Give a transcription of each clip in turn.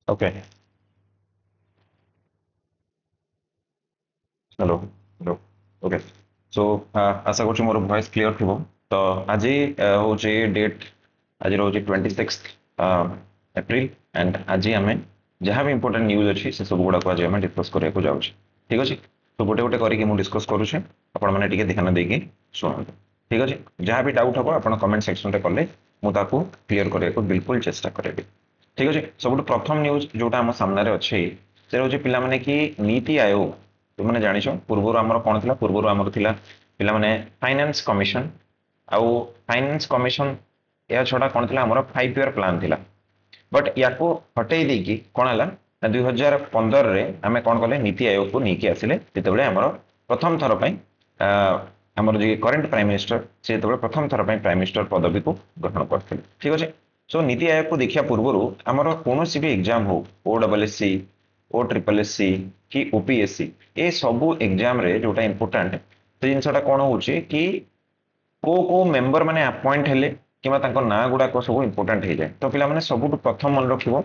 Okay. Hello hello. Okay. सो आशा करूँ मोर voice clear थी। तो आज हूँ डेट, आज रोज 26 एप्रिल एंड आज आम जहाँ भी इंपोर्टेंट न्यूज अच्छी से सब गुड़ाक आज आम डिस्कस करने जाऊँ। ठीक अच्छे। तो गोटे गोटे करके डिस्कस करुचे, आपण मैंने ध्यान देकी शुणु। ठीक अच्छे। जहाँ भी डाउट हम आप कमेंट सेक्शन में कले मुझे क्लीयर करने को बिल्कुल चेष्टा करेंगे। ठीक अच्छे। सब प्रथम न्यूज जोटा आम सामने अच्छे से हूँ पिलाने कि नीति आयोग तुमने जानिछ पूर्वर आमर कौन था, पूर्वर आमर थिला पिला माने फाइनेंस कमिशन आउ फाइनेंस कमिशन या छड़ा कौन था आमर 5 ईयर प्लान थिला। बट या हटई देकी कौन है ना 2015 रे आमे कौन कले नीति आयोग को नहीं आसिले जिते आमर प्रथम थर आमर जो करेन्ट प्राइम मिनिस्टर से प्रथम थर प्राइम मिनिस्टर पदवी को ग्रहण करते। ठीक अच्छे। सो नीति आयोग को देखा पूर्व आमर कौन भी एग्जाम हो OSSC ओ ट्रिपल एस सी कि ओपीएससी ए सबू एग्जाम रे जोटा इंपोर्टेंट से जिनसा कौन हो कि को मेंबर माने अपॉइंट हेले कि ना गुड़ाक सब इंपोर्टेंट हो जाए। तो पिला सबुठ प्रथम मन रखिबो,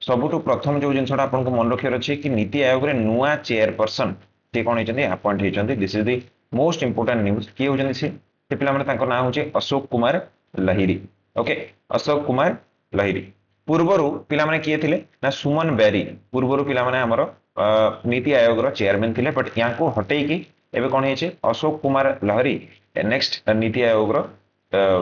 सबुठ प्रथम जो जिनसा आपको मन रखियार अच्छे कि नीति आयोग रे नुआ चेयरपर्सन सी कौन होती अपॉइंट होती। This is the most important news. किए होती से पिला ना हूँ अशोक कुमार लहिरी। ओके। अशोक कुमार लहिरी पूर्वर पिला किए थे ना सुमन बेरी पूर्वर पिला आमर नीति आयोग चेयरमैन थे। बट या हटेकी एवं कौन है अशोक कुमार लहरी next NITI Aayog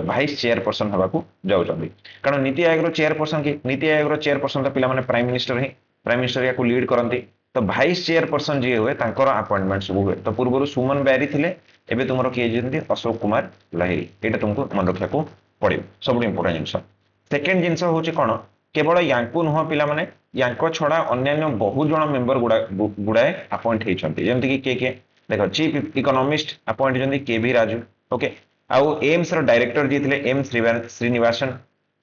vice chairperson हवा जाऊँगी। कारण नीति आयोग चेयरपर्सन कि नीति आयोग चेयरपर्सन तो पिला प्राइम मिनिस्टर ही प्राइम मिनिस्टर या लीड करती। तो भाइस चेयरपर्सन जी हुए अपॉइंटमेंट सब हुए। तो पूर्व सुमन बेरी थे एवं तुम किए अशोक कुमार लहिरी। यहाँ तुमको मन रखा पड़ो सब इंपोर्टेंट जिनस। सेकेंड जिनस हूँ कौन केवल या नुह पिला छड़ा अन्य बहुत जन मेंबर गुड़ाए अपॉइंट होती जमीक किए देख चीफ इकोनॉमिस्ट अपॉइंट होती के राजू। ओके। आउ एम्स डायरेक्टर जी थे एम श्रीनिवासन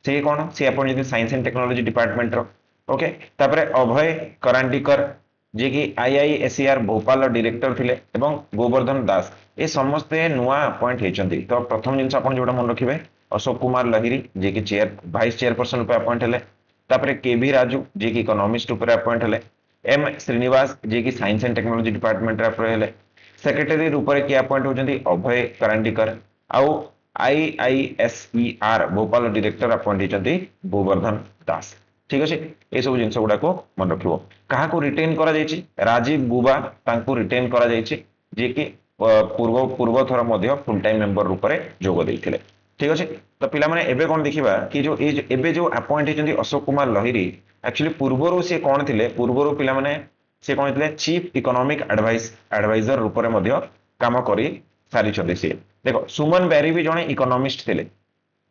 सी कौन सी अपॉइंट होती साइंस एंड टेक्नोलॉजी डिपार्टमेंट रो। ओके। तापर अभय करांडीकर जी की IISER भोपाल डायरेक्टर थे गोवर्धन दास ये समस्ते नुआ अपॉइंट होती। तो प्रथम जिन जो मन रखिए अशोक कुमार लहिरी जी की भाइस चेयरपर्सन अपॉइंट है। तापर के राजू जी की इकोनॉमिस्ट अपॉइंट है। एम श्रीनिवास जी की साइंस एंड टेक्नोलॉजी डिपार्टमेंट है। सेक्रेटरी रूप से किए अपॉइंट होती अभय करांडीकर। आउ IISER भोपाल डायरेक्टर अपॉइंट होती गोवर्धन दास। ठीक अच्छे। ये सब जिन गुड़ाक मन रख क्या रिटेन कर राजीव गुबा रिटेन कर जी की पूर्व पूर्व थर फुल टाइम मेंबर रूप से जोग देते। ठीक अच्छे। तो पिला माने एबे कौन देखिबा कि जो एबे जो अपॉइंट होती अशोक कुमार लहिरी एक्चुअली पूर्वर सी कौन थे पूर्वर पिला माने से कौन थे चीफ इकोनॉमिक एडवाइजर रूप से काम कर सारी सी। देखो सुमन बेरी भी जड़े इकोनॉमिस्ट थे,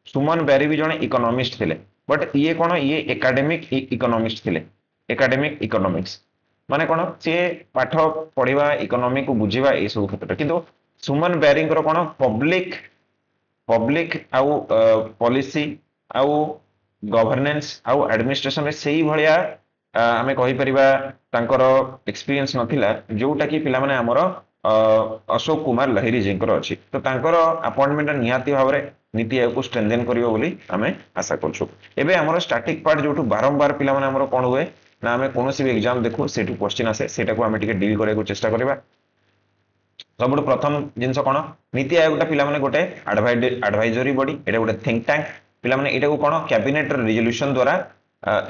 सुमन बेरी भी जड़े इकोनॉमिस्ट थे। बट ये कौन ये एकाडेमिक इकोनॉमिस्ट थे, एकाडेमिक इकोनॉमिक्स माने कौन सी पाठ पढ़ा इकोनॉमी को बुझा ये सब क्षेत्र किंतु सुमन बेरी कौन पब्लिक पब्लिक आउ पॉलिसी आउ गवर्नेंस आउ एडमिनिस्ट्रेशन से भाया आम कहीपर एक्सपीरियंस नथिला जोटा कि पिला माने आमर अशोक कुमार लहिरी जी अच्छी। तो अपॉइंटमेंट निहाती भाव में नीति आयोग को स्ट्रेंथेन करियो बोली आमे आशा करछु। एबे हमर स्टैटिक पार्ट जोटु बारंबार पिला माने हमर कोन हुए ना आमे कोनोसी भी एग्जाम देखो सेटु क्वेश्चन आसे सेटा को आमे टिके डील करे को चेष्टा करबा। सब प्रथम जिनस कौन नीति आयोग पिला गोटे एडवाइजरी बॉडी एटा गोटे थिंक टैंक पिला एटा को कौन कैबिनेट रिजोल्यूशन द्वारा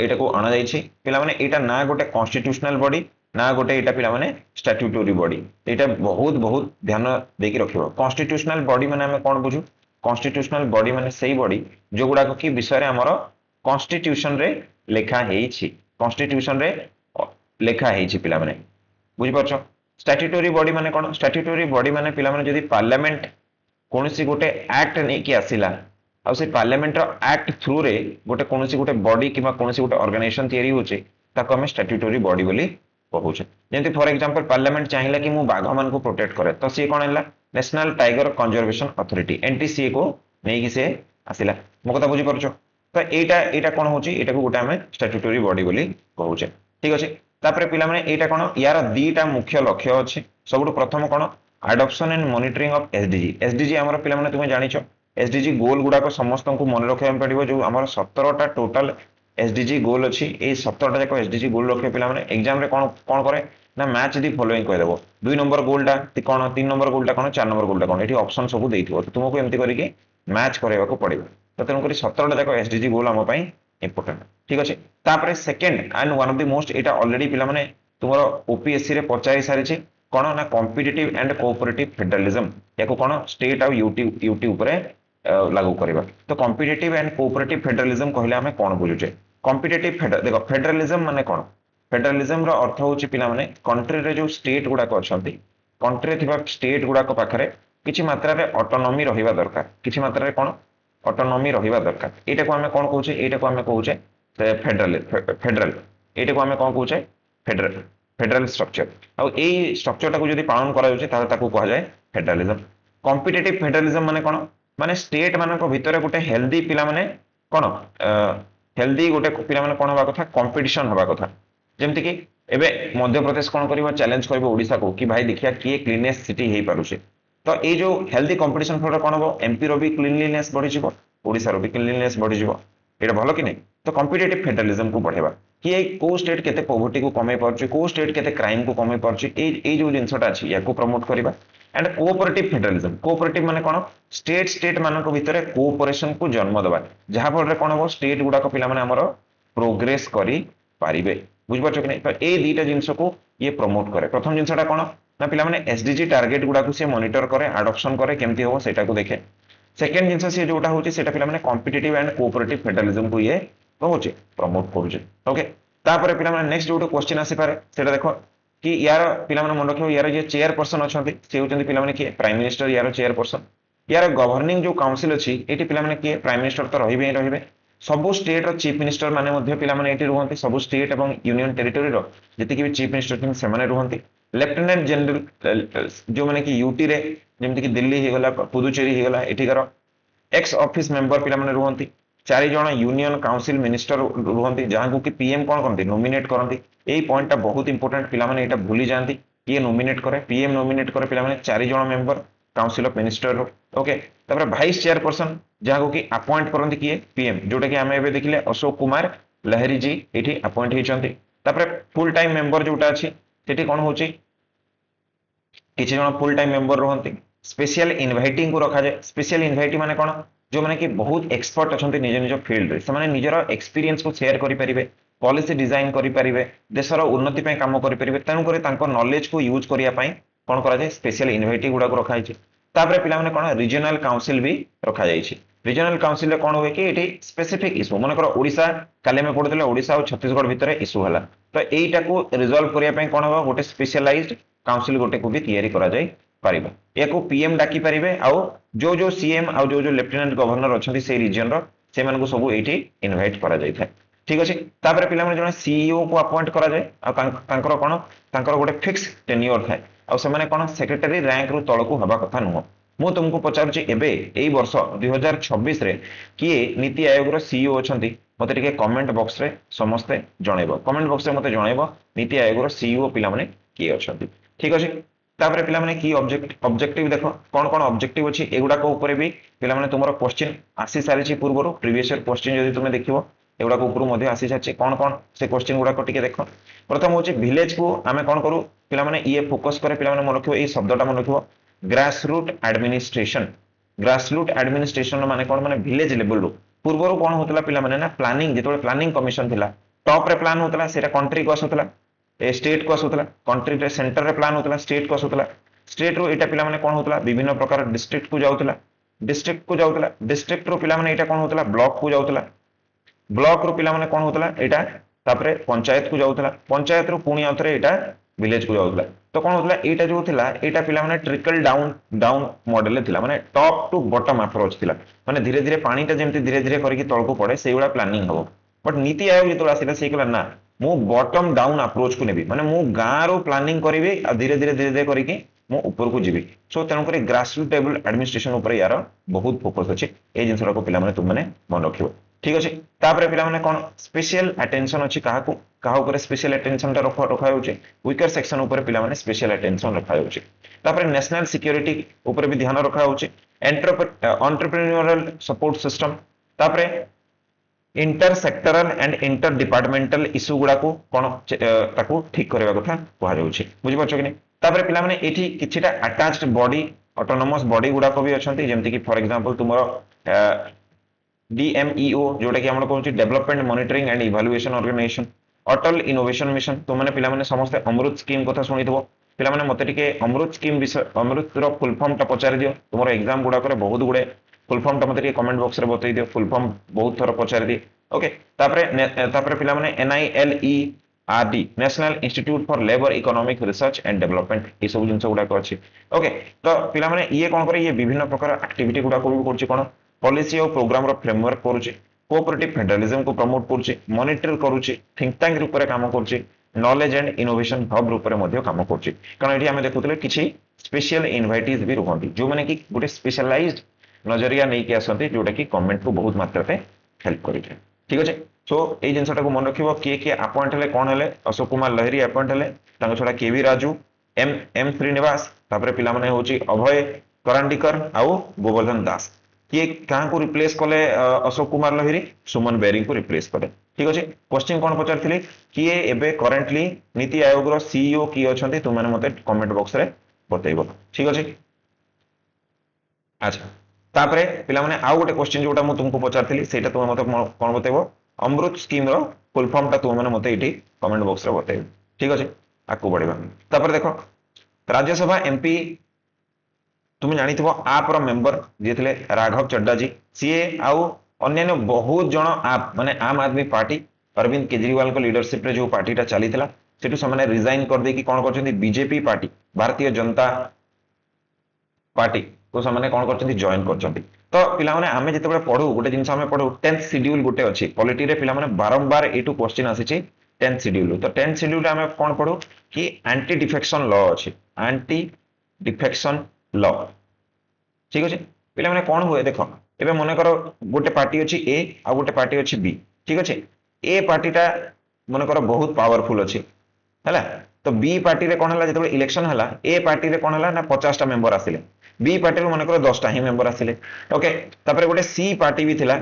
एटा को अणा जाइछि। पिला एटा ना गोटे कॉन्स्टिट्यूशनल बॉडी ना गोटे एटा पिला स्टैट्यूटरी बॉडी। एटा बहुत बहुत ध्यान देकी रखिबो। कॉन्स्टिट्यूशनल बॉडी माने हमें कौन बुझू कॉन्स्टिट्यूशनल बॉडी माने सही बॉडी जो गुडा की विषय रे हमर कॉन्स्टिट्यूशन रे लेखा हेछि, कॉन्स्टिट्यूशन रे लेखा हेछि पिला माने बुझि परछो। स्टैट्यूटरी बॉडी माने कौन स्टैट्यूटरी बॉडी माने पिला माने जदि पार्लियामेंट कोनोसी गोटे एक्ट नै कि आसिला आ से पार्लियामेंट रो एक्ट थ्रू रे गोटे कोनोसी गोटे बॉडी किबा कोनोसी गोटे ऑर्गेनाइजेशन तयारी होचे ताको हम स्टैट्यूटरी बॉडी बोली कहूचे। जेंति फॉर एग्जांपल पार्लियामेंट चाहिला कि मु बाघ मान को प्रोटेक्ट करे तो सी कोन हैला national tiger conservation authority NTCA को नै कि से आसिला। मो कथा बुझि परछो। तो एटा एटा कोन होची एटा को गोटे हम स्टैट्यूटरी बॉडी बोली कहूचे। ठीक अछि। तापर पिला माने एटा कोन यार दीटा मुख्य लक्ष्य अछि। सबुठ प्रथम कोन adoption and monitoring of SDG हमर पिला माने तुमे जानिछो SDG गोल गुडा को समस्त को मन रखिया पड़िबो जो हमर 17टा टोटल एसडीजी गोल अच्छी 17टा जाक एसडीजी गोल रखे पे एग्जाम रे कौन कौन करे ना मैच दी फॉलोइंग कह देबो 2 नंबर गोलटा कौन 3 नंबर गोलटा कौन 4 नंबर गोलटा कौन एठी ऑप्शन सब देइथिबो तो तुमको एमती करके मैच करैबा को पड़िबो तो तेनु करी 17टा जाक एसडीजी गोल हम पई इंपोर्टेंट ठीक अछि तापरे second and one of the most Etah already पिला माने तुमरो ओपीएससी रे पचारि सारिछि कोन ना कॉम्पिटिटिव एंड कोऑपरेटिव फेडरलिज्म याको कोन स्टेट आ यूटी ऊपर लागू करबा तो कॉम्पिटिटिव एंड कोऑपरेटिव फेडरलिज्म कहले हमें कोन बुझुचे कॉम्पिटिटिव फेडर देखो फेडरलिज्म माने कोन फेडरलिज्म रो अर्थ होची पिला माने कंट्री रे जो स्टेट गुडा को अछंती कंट्री रे थिबा स्टेट गुडा को पाखरे किछि मात्रा रे ऑटोनॉमी रहिबा दरकार किछि मात्रा रे कोन ऑटोनॉमी रहिबा दरकार एटा को हमें कोन कहूचे एटा को हमें कहूचे फेडरल फेडरल एटा को हमें कोन कहूचे फेडरल फेडरल स्ट्रक्चर आ ए स्ट्रक्चर टाको जदी पालन करा जाउचे ताले ताको कहा जाय फेडरलिज्म कॉम्पिटिटिव फेडरलिज्म माने कोन माने स्टेट मानक भितर गोटे हेल्दी पिला माने कोन हेल्दी गोटे पिला माने कोन हबा कथा कंपटीशन हबा कथा जेमति कि एबे मध्य प्रदेश कोन करिवो चैलेंज करिवो ओडिसा को कि भाई देखिया किए क्लीनेस्ट सिटी हेई पारुछे तो ए जो हेल्दी कंपटीशन फॉर कोन हबो एमपी रो भी क्लीनलीनेस बढ़ी जिवो ओडिसा रो भी क्लीनलीनेस बढ़ी जिवो एटा भलो कि नै तो कॉम्पिटिटिव फेडरलिज्म को बढ़ेबा कि ए को स्टेट केते पॉवर्टी को कमे पारुछे को स्टेट केते क्राइम को कमे पारुछे ए जो जिंसटा अछि या को प्रमोट करिबा एंड कोऑपरेटिव फेडरलिज्म कोऑपरेटिव माने कोन स्टेट स्टेट मानक भितर कोऑपरेशन को जन्म दबा जहा फल रे कोन हो स्टेट गुडा को पिला माने हमरो प्रोग्रेस करी पारिबे बुझ पाछो कि नै तो ए दीटा जिंस को ये प्रमोट करे प्रथम जिंसटा कोन ना पिला माने एसडीजी टारगेट गुडा को से मॉनिटर करे एडॉप्शन करे केमती हो सेटा को देखे सेकंड जिंस से जोटा होची सेटा पिला माने कॉम्पिटिटिव एंड कोऑपरेटिव फेडरलिज्म को ये होची प्रमोट करूची ओके तापर पिला माने नेक्स्ट जोटा क्वेश्चन आसी पारे सेटा देखो कि यार पिला माने मन रखियो यार जे चेयरपर्सन अछंती से होचंती पिला माने के प्राइम मिनिस्टर यार चेयरपर्सन यार गवर्निंग जो काउंसिल अछि एटी पिला माने के प्राइम मिनिस्टर तो रहिबे सब स्टेट रो चीफ मिनिस्टर माने मध्य पिला माने एटी रहंती सब स्टेट एवं यूनियन टेरिटरी रो जति कि चीफ मिनिस्टर से माने रहंती लेफ्टिनेंट जनरल जो माने कि यूटी रे जेमति कि दिल्ली हे गला पुदुचेरी हे गला एठी करो एक्स ऑफिस मेंबर पिला माने रहंती 4 जण यूनियन काउंसिल मिनिस्टर रहंती जहां को कि पीएम कोन करंती नॉमिनेट करंती एई पॉइंट टा बहुत इंपोर्टेंट पिला माने एटा भूली जानती किए नॉमिनेट करे पीएम नॉमिनेट करे पिला माने 4 जण member council of minister okay तापर वाइस चेयरपर्सन जहां को कि अपॉइंट करंती किए पीएम जोटा कि हमें एबे देखिले अशोक कुमार लहरी जी एठी अपॉइंट हेचंती तापर फुल टाइम मेंबर जोटा अछि सेठी कोन होची किछि जण फुल टाइम मेंबर रहंती स्पेशल इनवाइटिंग को रखा जाए स्पेशल इनवाइटी माने कोन जो माने कि बहुत एक्सपर्ट अछंती निज निज फील्ड रे से माने निजर एक्सपीरियंस को शेयर करि परिबे पॉलिसी डिजाइन करि परिबे देशर उन्नति पय काम करि परिबे तनु करे तांको नॉलेज को यूज करिया पय कोन करा जाय स्पेशल इनवाइटी गुडा को रखा जाय तापरे पिला माने कोन रीजनल काउंसिल भी रखा जाय छी रीजनल काउंसिल रे कोन होय कि एटी स्पेसिफिक इशू माने करो ओडिसा काले में पडुतले ओडिसा और छत्तीसगढ़ भीतर इशू हला तो एटा को रिजॉल्व करिया पय कोन हो गोटे स्पेशलाइज्ड काउंसिल गोटे को भी तैयारी करा जाय पारिबा एको पीएम डाकी पारिबे आउ जो सीएम आउ जो लेफ्टिनेंट गवर्नर अछंती से रीजन रो से मान को सब एठी इनवाइट करा जाय थाय ठीक अछि तापर पिला माने जने सीईओ को अपॉइंट करा जाय आ तांकर कोन तांकर गोटे फिक्स टेन्योर थाय आ से माने कोन सेक्रेटरी रैंक रु तळ को हबा कथा नुह मु तुमको पचारुची एबे एई वर्ष 2026 रे किए नीति आयोग रो सीईओ अछंती मते टिके कमेंट बॉक्स रे समस्ते जणैबो कमेंट बॉक्स रे मते जणैबो नीति आयोग रो सीईओ पिला माने किए अछंती ठीक अछि तापर पिला माने की ऑब्जेक्टिव देखो कोन कोन ऑब्जेक्टिव अछि एगुडा को ऊपर भी पिला माने तुमरो क्वेश्चन आसी सारिछि पूर्वरो प्रीवियस ईयर क्वेश्चन जदि तुमे देखिबो एगुडा को ऊपर मध्ये आसी सारिछि कोन कोन से क्वेश्चन गुडा को टिके देखो प्रथम होछि विलेज को आमे कोन करू पिला माने ये फोकस करे पिला माने मन रखिबो ए शब्दटा मन रखिबो ग्रास रूट एडमिनिस्ट्रेशन माने कोन माने विलेज लेवल रो पूर्वरो कोन होतला पिला माने ना प्लानिंग जेतोले प्लानिंग कमिशन थिला टॉप रे प्लान होतला सेटा कंट्री को आसुतला ए स्टेट को आसुतला कंट्री रे सेंटर रे प्लान होतला स्टेट को आसुतला स्टेट रो एटा पिला माने कोन होतला विभिन्न प्रकार डिस्ट्रिक्ट को जाउतला डिस्ट्रिक्ट रो पिला माने एटा कोन होतला ब्लॉक को जाउतला ब्लॉक रो पिला माने कोन होतला एटा तापरे पंचायत को जाउतला पंचायत रो पुणी आउतरे एटा विलेज को जाउतला तो कोन होतला एटा जो थिला एटा पिला माने ट्रिकल डाउन मॉडल थिला माने टॉप टू बॉटम अप्रोच थिला माने धीरे धीरे पानी ता जेमति धीरे धीरे करके तळ को पड़े सेउडा प्लानिंग हबो बट नीति आयोग जेतो आसिला से कहला ना मु बॉटम डाउन अप्रोच को नेबी माने मु गाँ रो प्लानिंग करिवे आ धीरे धीरे करके मु ऊपर को जीवी सो तेनु करे ग्रास रूट लेवल एडमिनिस्ट्रेशन ऊपर यार बहुत फोकस अछि ए जिंसरा को पिला माने तुम माने मन रखिबो ठीक अछि तापरे पिला माने कोन स्पेशल अटेंशन अछि काहा ऊपर स्पेशल अटेंशन ता रखा होछि वीकर सेक्शन ऊपर पिला माने स्पेशल अटेंशन रखा होछि तापरे नेशनल सिक्योरिटी ऊपर भी ध्यान रखा होछि एंटरप्रेन्योरियल सपोर्ट सिस्टम तापरे inter sectoral and inter departmental issue गुड़ा को कौन ताको ठीक करबा कथा कहा जाउछि बुझि परछो कि नै तापर पिला माने एठी किछिटा अटैच्ड बॉडी ऑटोनोमस बॉडी गुड़ा को भी अछंती जेमति कि फॉर एग्जांपल तुमरो डीएमईओ जोटा कि हमर कहउछि development monitoring and evaluation organisation Atal innovation mission तो माने पिला माने समस्त अमृत स्कीम कथा सुनिथबो पिला माने मते टिके अमृत स्कीम विषय अमृत रो फुल फॉर्म टा पचारि दियो तुमरो एग्जाम गुड़ा करे बहुत गुडे फुल फॉर्म टा मते टिके कमेंट बॉक्स रे बतै दियो फुल फॉर्म बहुत थोर पचारि दि ओके तापरे पिला माने NILERD national institute for labour economic research and development ये सब जिंस गुड़ा को अछि ओके तो पिला माने ये कोन करे ये विभिन्न प्रकार एक्टिविटी गुड़ा को भी करछि कोन पॉलिसी और प्रोग्राम रो फ्रेमवर्क करूछि कोऑपरेटिव फेडरलिज्म को प्रमोट करूछि मॉनिटर करूछि थिंक टैंक रूप रे काम करूछि नॉलेज एंड इनोवेशन हब रूप रे मध्ये काम करूछि कारण एठी हमें देखुतले किछि स्पेशल इनवाइटीज भी रहंती जो माने कि गोटे स्पेशलाइज्ड नजरिया नै कि आसंती जोटा कि गवर्नमेंट को बहुत मात्रा पे हेल्प करि ठीक अछि सो ए जिंसटा को मन रखिबो के अपॉइंट हेले कोन हेले अशोक कुमार लहरी अपॉइंट हेले तांको छोडा केवी राजू एम श्रीनिवास तापरे पिला माने होची अभय करांडीकर आउ गोवर्धन दास किए कहाँ को रिप्लेस कले अशोक कुमार लहरी सुमन बेरिंग को रिप्लेस कले ठीक अच्छे क्वेश्चन कौन पचार किए एबे करेंटली नीति आयोग रो सीईओ किए अछंती तुम माने मते कमेंट बॉक्स रे बतैबो ठीक अच्छे अच्छा तापरे पिला माने आउ गोटे क्वेश्चन जोटा मु तुमको पचारथिली सेटा तुम मते कोन बतैबो अमृत स्कीम रो फुल फॉर्म टा तुम माने मते एठी कमेंट बॉक्स रे बतैबो ठीक अच्छे आकु बढ़िबा तापरे देखो राज्यसभा एमपी तुम जानी आप रो मेंबर जे थिले राघव चड्डा जी सीए आउ अन्य बहुत जन आप माने आम आदमी पार्टी अरविंद केजरीवाल को लीडरशिप रे जो पार्टीटा चली सेठू से रिजाइन कर दे कि कौन कर BJP party Bharatiya Janata party को से कौन कर जॉइन कर तो पिला माने आमे जेतेबेले पढू गोटे जिंस आमे पढू 10th शेड्यूल गोटे अछि पॉलिटी रे पिला माने बारंबार एटू क्वेश्चन आसीछि 10th शेड्यूल तो 10th शेड्यूल रे आमे कोन पढू कि एंटी डिफेक्शन लॉ अछि एंटी डिफेक्शन लॉ ठीक अच्छे पे मैंने कौन हुए देख ए मन कर गोटे पार्टी अच्छी ए आ गोटे पार्टी अच्छी बी ठीक अच्छे ए पार्टीटा मन कर बहुत पावरफुल अच्छी है तो बी पार्टी रे कौन है जो इलेक्शन है ए पार्टी रे कौन है ना 50टा मेंबर आसिले बी पार्टी मन कर 10टा ही मेंबर आसिले ओके तापर गोटे सी पार्टी भी थिला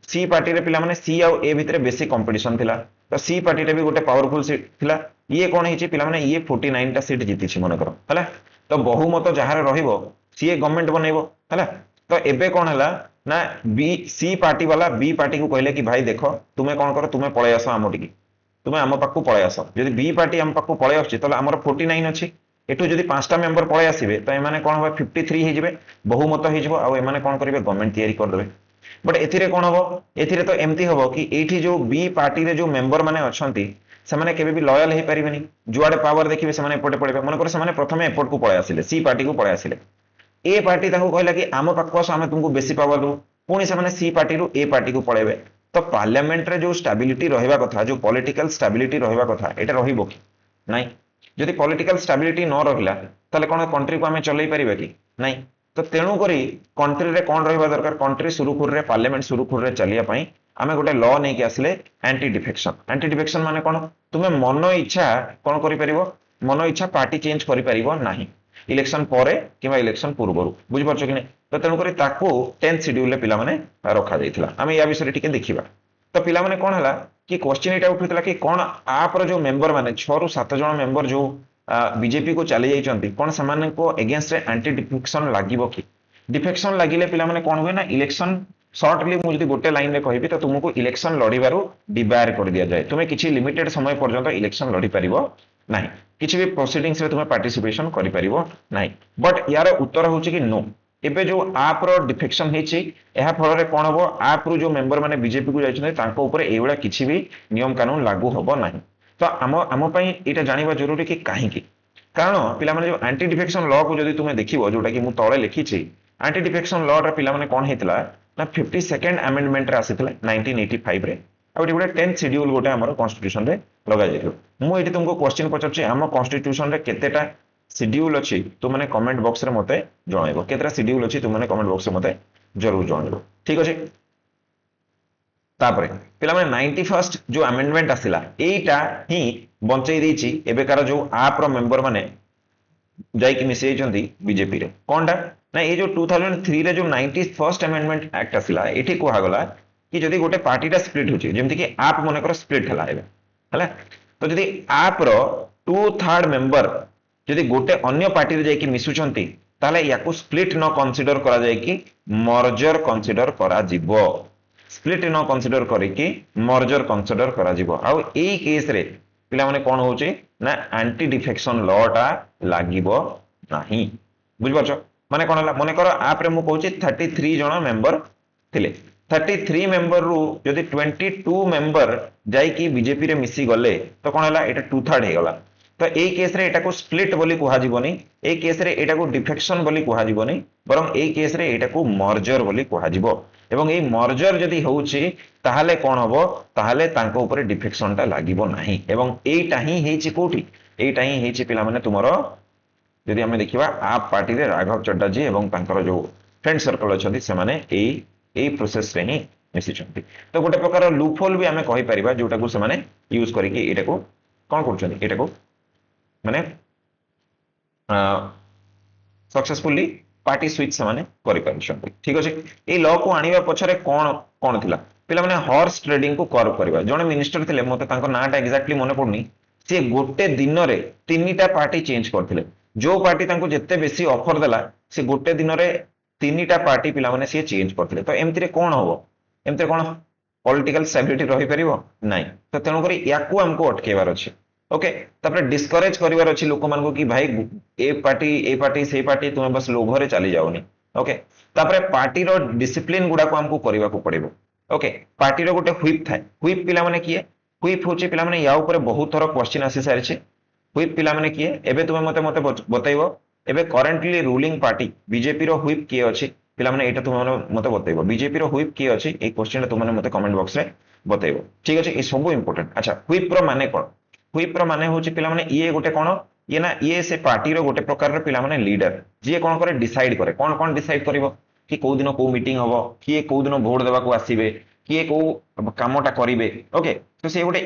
सी पार्टी रे पिला माने सी आउ ए भितरे बेसी कंपटीशन थिला तो सी पार्टी रे भी गोटे पावरफुल सीट थिला ये कौन है पिला माने ये 49टा सीट जीती मन कर है तो बहुमत जहार रहिबो सी गवर्नमेंट बनइबो है तो एबे कौन है ना बी सी पार्टी वाला बी पार्टी को कहले कि भाई देख तुम्हें कौन कर तुम्हें पळै आस आम टिकी तुम्हें आम पाखु पळै आस जदि बी पार्टी आम पाखु पळै आछी तले हमर 49 अछि एटू जदि 5टा मेंबर पळै आसीबे तो एमाने कौन होबे 53 हे जिवे बहुमत हे जिवो आ एमाने कौन करिवे गवर्नमेंट तैयारी कर देबे बट एथिरे कौन हबो एथिरे तो एमती हबो कि एठी जो बी पार्टी रे जो मेंबर माने अछंती सेमाने केबे भी लॉयल हे परिबेनी जुआडे पावर देखिबे सेमाने एपटे पळेबे मन कर सेमाने प्रथमे एपट को पळै आसिले सी पार्टी को पळै आसिले ए पार्टी कहला कि आम पाखु आम तुमको बेसी पावर दू पुणी से सी पार्टी रू ए पार्टी को पळेबे तो पार्लियामेंट रे जो स्टेबिलिटी रहिबा कथा जो पॉलिटिकल स्टेबिलिटी रहिबा कथा एटा रहिबो कि नाही जदि पॉलिटिकल स्टेबिलिटी न रहिला ताले कोन कंट्री को आमे चलै परिबे कि नाही तो तेणु करी कंट्री रे कोन रहिबा दरकार कंट्री सुरुखुर रे पार्लियामेंट सुरुखुर रे चलिया पई आमे गोटे लॉ नै कि आसले एंटी डिफेक्शन माने कोन तुमे मन इच्छा कोन करि परिबो मन इच्छा पार्टी चेंज करि परिबो नाही इलेक्शन परे किंवा इलेक्शन पूर्व बुझी पारछ कि नहीं तो तेणुक 10th शेड्यूल पिला माने रखा जाइथिला आमे या विषय टिके देखिबा तो पिला माने कोन हला कि क्वेश्चन एटा उठितला कि कोन आप जो मेंबर माने 6 ରୁ 7 जण मेंबर जो बीजेपी को चली जाइछंती कोन समान को अगेंस्ट रे एंटी डिफेक्शन लागिबो कि डिफेक्शन लागिले पिला माने कोन हुए ना इलेक्शन शॉर्टली मु जदि गोटे लाइन रे कहिबी तो तुमको इलेक्शन लड़ीबारु डिबायर कर दिया जाए तुम्हें किछि लिमिटेड समय पर्यंत इलेक्शन लड़ी परिबो नाही किछि भी प्रोसीडिंग्स रे तुम्हें पार्टिसिपेशन करि परिबो नाही बट यार उत्तर होछि कि नो एबे जो आप रो डिफेक्शन हेछि एहा फल रे कोन हबो आप रो जो मेंबर माने बीजेपी को जाइछन तांको ऊपर एवडा किछि भी नियम कानून लागू हबो नाही तो आम पई एटा जानिबा जरूरी कि काहे कि कारण पिला माने जो एंटी डिफेक्शन लॉ को जदि तुम्हें देखिबो जोटा कि मु तळे लिखिछि एंटी डिफेक्शन लॉ रे पिला माने कोन हेतला ना 52nd अमेंडमेंट रे आसितला 1985 रे आ गोटे 10th शेड्यूल गोटे हमर कॉन्स्टिट्यूशन रे लगा जाइथो मु एठी तुमको क्वेश्चन पचरछि हम कॉन्स्टिट्यूशन रे केतेटा शेड्यूल अछि तो माने कमेंट बॉक्स रे मते जणाइबो केतेटा शेड्यूल अछि तो माने कमेंट बॉक्स रे मते जरूर जणाइबो ठीक अछि तापरे पिला माने 91st जो अमेंडमेंट आसिला एटा ही बंचै देछि एबेकार जो आप रो मेंबर माने जाई कि मिसै जंदी बीजेपी रे कोनडा ना ये जो 2003 रे जो 91st अमेंडमेंट एक्ट आसिला एठी कोहा गला कि जदि गोटे पार्टीटा स्प्लिट होची जेमति कि आप मनकर स्प्लिट हला तो जदि आप रो 2/3 मेंबर जदि गोटे अन्य पार्टी रे जाई मिसुचंती ताले याकू स्प्लिट न कंसीडर करा जाय कि मर्जर कंसीडर करा जिवो स्प्लिट न कंसीडर करिकी मर्जर कंसीडर करा जिवो आ एई केस रे पिला माने कोन होची ना एंटी डिफेक्शन लॉ टा लागिबो नाही बुझ परछो माने कोन हला मने करो आप रे मु कहूची 33 जण मेंबर थिले 33 मेंबर रु जदि 22 मेंबर जाई की बीजेपी रे मिसी गले तो कोन हला एटा 2/3 हे गला तो ए केस रे एटा को स्प्लिट बोली कुहा जीवनी ए केस रे एटा को डिफेक्शन बोली कुहा जीवनी बरं ए केस रे एटा को मर्जर बोली कुहा जीवो एवं ए मर्जर जदि होउची ताहाले कोन हबो ताहाले तांको ऊपर डिफेक्शन ता लागिबो नाही एवं एटा ही हेची कोठी एटा ही हेची पिला माने तुमरो जदि हमें देखिबा आप पार्टी रे राघव चड्डा जी एवं तांकर जो फ्रेंड सर्कल अछथि से माने ए प्रोसेस रे ही मिसिचंती तो गोटे प्रकार लूपहोल भी हमें कहि परिबा जोटा को से माने यूज करिके एटा को कोन करछथि एटा को माने सक्सेसफुली पार्टी स्विच से माने करि परछथि ठीक अछि ए लॉ को आनिबा पछरे कोन कोन थिला पिला माने हॉर्स ट्रेडिंग को कर्व करबा जने मिनिस्टर थिले मते तांको नाटा एक्जेक्टली मने पड़नी से गोटे दिन रे तीनटा पार्टी चेंज करथिले जो पार्टी तांको जत्ते बेसी ऑफर देला से गोटे दिन रे तीनटा पार्टी पिला माने से चेंज करथिले तो एमति रे कोन होबो एमति कोन पॉलिटिकल स्टेबिलिटी रही परिबो नाही तो तेनु करी याकू हमको अटकेबार अछि ओके तापर डिस्करेज करिवार अछि लोक मान को कि भाई ए पार्टी से पार्टी तुम बस लोभ रे चली जाओनी ओके तापर पार्टी रो डिसिप्लिन गुडा को हमको करबा को पड़िबो ओके पार्टी रो गोटे व्हिप थाए व्हिप पिला माने किए व्हिप होची पिला माने या ऊपर बहुत थोर क्वेश्चन आसी सारिछि व्हिप पिला माने किए एबे तुमे मते मते बतैबो एबे करेंटली रूलिंग पार्टी बीजेपी रो व्हिप किए अछि पिला माने एटा तुमे मते बतैबो बीजेपी रो व्हिप किए अछि ए क्वेश्चन तुमे मते कमेंट बॉक्स रे बतैबो ठीक अछि ए सब इंपोर्टेंट अच्छा व्हिप रो माने कोन व्हिप रो माने होची पिला माने ये गोटे कोन ये ना ये से पार्टी रो गोटे प्रकार रो पिला माने लीडर जे कोन करे डिसाइड करे कोन कोन डिसाइड करबो कि को दिन को मीटिंग हबो कि को दिन वोट देबा को आसीबे कि को कामटा करिवे ओके तो से गोटे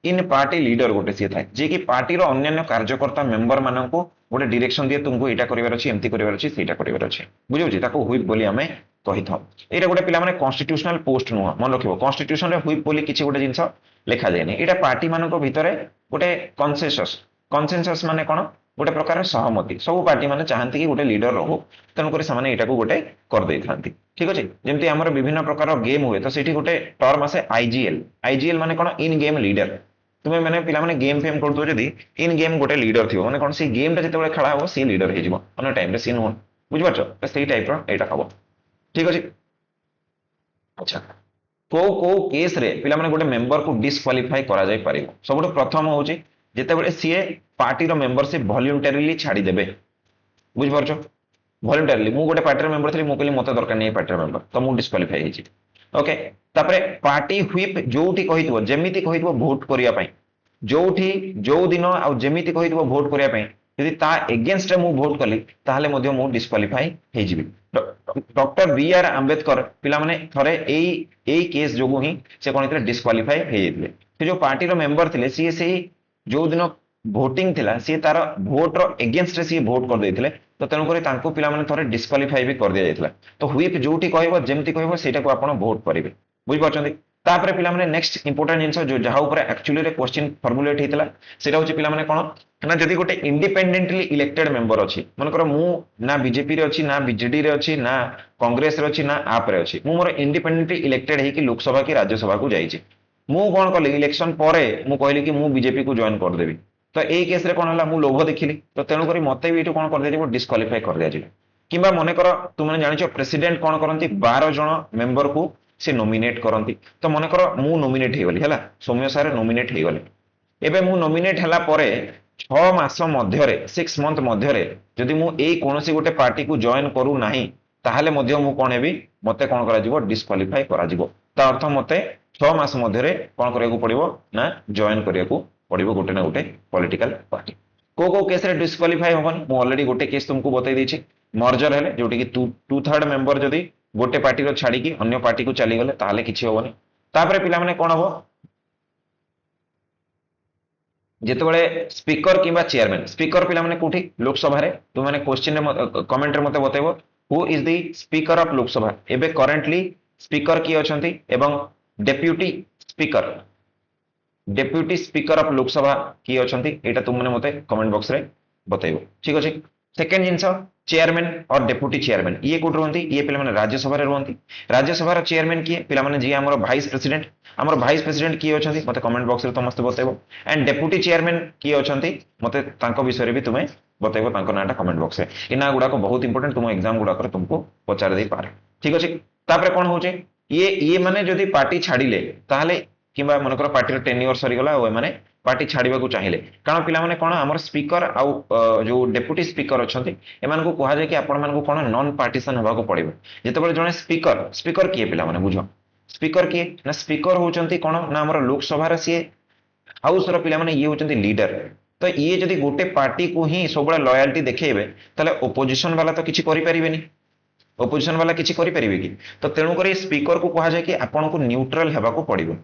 इन पार्टी लीडर गोटे से थाए जे कि पार्टी रो अन्य कार्यकर्ता मेंबर मानन को गोटे डायरेक्शन दिए तुमको एटा करिवार अछि एम्ति करिवार अछि सेटा करिवार अछि बुझियो जे ताको व्हिप बोली हमें कहि थाउ एटा गोटे पिला माने कॉन्स्टिट्यूशनल पोस्ट नुह मन रखिबो कॉन्स्टिट्यूशन रे व्हिप बोली किछि गोटे जिंस लेखा जायनी एटा पार्टी मानन को भितरे गोटे कॉन्सेंसस माने कोन गोटे प्रकार सहमति सब पार्टी माने चाहंती कि गोटे लीडर रहो तन करी सामाने एटा को गोटे कर देई थांती ठीक अछि जेमति हमर विभिन्न प्रकार गेम हुए तो सेठी गोटे टर्म आसे आईजीएल माने कोन इन गेम लीडर तुमे माने पिला माने गेम फेम करतो जदी इन गेम गोटे लीडर थिबो माने कोन सी गेम ता जते खेला हो सी लीडर हे जिवो अन टाइम रे सी नो बुझ परछो तो सेही टाइप रो एटा हबो ठीक अछि अच्छा को केस रे पिला माने गोटे मेंबर को डिस्क्वालीफाई करा जाय परिबो सबटो प्रथम होची जेते बेले सीए पार्टी रो मेंबरशिप वॉलंटरीली छाडी देबे बुझ परछो वॉलंटरीली मु गोटे पार्टी रो मेंबर थली मु कहली मते दरकार नै पार्टी रो मेंबर तो मु डिस्क्वालीफाई हेची ओके तापरे पार्टी व्हिप जोठी कहितबो जेमिति कहितबो वोट करिया पई जोठी जो दिन आ जेमिति कहितबो वोट करिया पई यदि ता एगेंस्ट मु वोट कली ताहले मध्ये मु डिस्क्वालीफाई हे जिवि डॉक्टर बी आर आंबेडकर पिला माने थरे एई केस जोगु ही से कोन इतरे डिस्क्वालीफाई हे जेतले से जो पार्टी रो मेंबर थिले से जो दिन भोटिंग थिला सी तार भोट रो एगेंस्ट रे सी भोट कर देथिले तो तेनु करे तांको पिला माने थरे डिस्क्वालीफाई भी कर दिया जायतला तो व्हिप जोठी कहबो जेमति कहबो सेटा को आपण वोट करिवे बुझ परछन्ती तापरे पिला माने नेक्स्ट इंपोर्टेंट जिंस जो जहा ऊपर एक्चुअली रे क्वेश्चन फॉर्मुलेट हेतला सेटा होची पिला माने कोन ना जदी गोटे इंडिपेंडेंटली इलेक्टेड मेंबर अछि मन करो मु ना बीजेपी रे अछि ना बीजेडी रे अछि ना कांग्रेस रे अछि ना आप रे अछि मु मोर इंडिपेंडेंटली इलेक्टेड हे कि लोकसभा की राज्यसभा को जाईछि मु कोन करली इलेक्शन परे मु कहली कि मु बीजेपी को जॉइन कर देबी तो ए केस रे कोन हला मु लोभ देखिली तो तेनु करी मते भी एटु कोन कर देजिबो डिस्क्वालीफाई कर दिया जिवो किबा मने करो तुम माने जानिछो प्रेसिडेंट कोन करंती 12 जण मेंबर को से नॉमिनेट करंती तो मने करो मु नॉमिनेट हे गली हला सौम्य सारे नॉमिनेट हे गले एबे मु नॉमिनेट हला परे 6 मास मध्य रे 6 मंथ मध्य रे जदी मु ए कोनोसी गोटे पार्टी को जॉइन करू नाही ताहाले मध्य मु कोन हेबी मते कोन करा जिवो डिस्क्वालीफाई करा जिवो ता अर्थ मते 6 मास मध्य रे कोन करिया को पड़िबो ना जॉइन करिया को पड़िबो गोटे ना गोटे पॉलिटिकल पार्टी को केस रे डिस्क्वालीफाई होबन मु ऑलरेडी गोटे केस तुमको बतै दैछि मर्जर हेले जोटी कि 2/3 मेंबर जदी गोटे पार्टी रो छाडी कि अन्य पार्टी को चली गले ताहाले किछि होबनी तापरे पिला माने कोन होबो जेते बेले स्पीकर किबा चेयरमैन स्पीकर पिला माने कोठी लोकसभा रे तुम माने क्वेश्चन रे कमेंट रे मते बतैबो who is the speaker of Lok Sabha एबे करेंटली स्पीकर किए अछंती एवं डेप्यूटी स्पीकर ऑफ लोकसभा किए अछंती एटा तुम माने मते कमेंट बॉक्स रे बताइबो ठीक अछि। सेकंड जिंस चेयरमैन और डेप्यूटी चेयरमैन ये कोड रहंती ये पिला माने राज्यसभा रे रहंती। राज्यसभा रो चेयरमैन किए पिला माने जे हमर भाइस प्रेसिडेंट किए अछंती मते कमेंट बॉक्स रे समस्त बताइबो। एंड डेप्यूटी चेयरमैन किए अछंती मते तांको विषय रे भी तुमे बताइबो तांको नाटा कमेंट बॉक्स रे। इना गुडा को बहुत इंपोर्टेंट तुम एग्जाम गुडा कर तुमको पचार दे पारे ठीक अछि। तापरे कोन होचे ये माने जदी पार्टी छाडिले ताहले किबा मनकर पार्टी टेन्योर सरीगला माने पार्टी छाड़िबा को चाहिए कारण पिला माने कोन हमर स्पीकर आउ जो डेप्यूटी स्पीकर अछंती एमान को कहा जाय कि आपण मान को कोन नॉन पार्टीसन होबा को पड़िबो। जेतेबेले जने स्पीकर किए पिला माने बुझो स्पीकर किए ना स्पीकर होचंती कोन ना हमर लोकसभा रे सिए हाउस रो पिला माने ये होचंती लीडर। तो ये जदी गोटे पार्टी को ही सबले लॉयल्टी देखेबे ताले ओपोजिशन वाला तो किछि करि परिबेनी ओपोजिशन वाला किछि करि परिबे कि तो तेणु करी स्पीकर को कहा जाय कि आपण को न्यूट्रल हेबा को पड़िबो।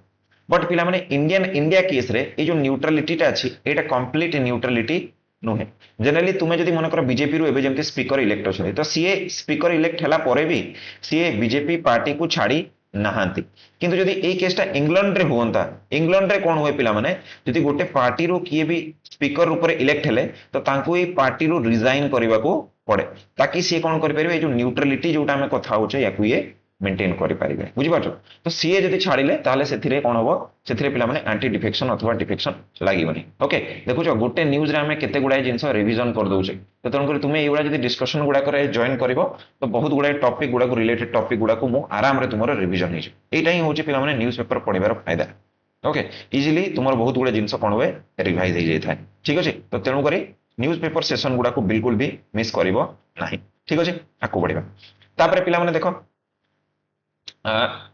बट पिला माने इंडिया केस रे ये जो न्यूट्रालिटी टा अछि एटा कंप्लीट न्यूट्रालिटी नुहे। जनरली तुमे जदी मन कर बीजेपी रु एबे जेमते स्पीकर इलेक्ट अछि तो सीए स्पीकर इलेक्ट हला परे भी सीए बीजेपी पार्टी को छाड़ी नाहांती। किंतु जदी ए केसटा इंग्लैंड रे होंता इंग्लैंड रे कोन होय पिला माने जदी गोटे पार्टी रो किए भी स्पीकर ऊपर इलेक्ट हेले तो तांको ए पार्टी रो रिजाइन करबा को पड़े ताकि सी कोन करि परिबे जो न्यूट्रालिटी जोटा हमें कथा होचे याकु ये मेंटेन करि परिबे बुझि पाछो। तो सीए जदी छाडिले ताले सेथिरे कोन होबो सेथिरे पिला माने एंटी डिफेक्शन अथवा डिफेक्शन लागिबनी। ओके देखुछो गोटे न्यूज रे हमें केते गुडा जिंस रिवीजन कर दोछे तो तन कर तुमे एगुडा जदी डिस्कशन गुडा करे जॉइन करबो तो बहुत गुडा टॉपिक गुडा को रिलेटेड टॉपिक गुडा को मु आराम रे तुमरो रिवीजन हिज एटा ही होचे पिला माने न्यूज़ पेपर पढिबार फायदा। ओके इजीली तुमरो बहुत गुडा जिंस कोन होय रिवाइज हे जाय थाय ठीक अछि। तो तेनु करी न्यूज़ पेपर सेशन गुडा को बिल्कुल भी मिस करिवो नाही ठीक अछि। आको बढ़िबा तापरे पिला माने देखो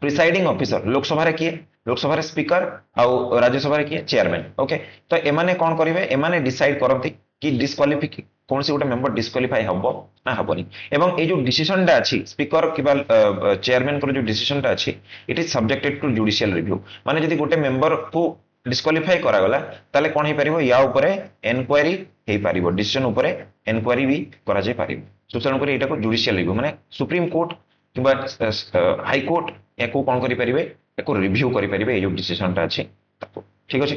प्रिसाइडिंग ऑफिसर लोकसभा रे किए लोकसभा रे स्पीकर आउ राज्यसभा रे किए चेयरमैन। ओके तो एमाने कोन करिवे एमाने डिसाइड करंती कि डिस्क्वालिफाई कौन से गोटे मेंबर डिस्क्वालिफाई हबो ना हबोनी एवं ए जो डिसीजन टा अछि स्पीकर किबा चेयरमैन को जो डिसीजन टा अछि it is subjected to judicial review. माने जदी गोटे मेंबर को डिस्क्वालिफाई करा गला ताले कोन हे परिबो या ऊपर एनक्वायरी हे परिबो डिसीजन ऊपर एनक्वायरी भी करा जाय परिबो। सुतरण करे एटा को जुडिशियल रिव्यू माने सुप्रीम कोर्ट किबा हाई कोर्ट एको कोन करि परिबे एको रिव्यू करि परिबे ए जो डिसीजन टा अछि ताको ठीक अछि।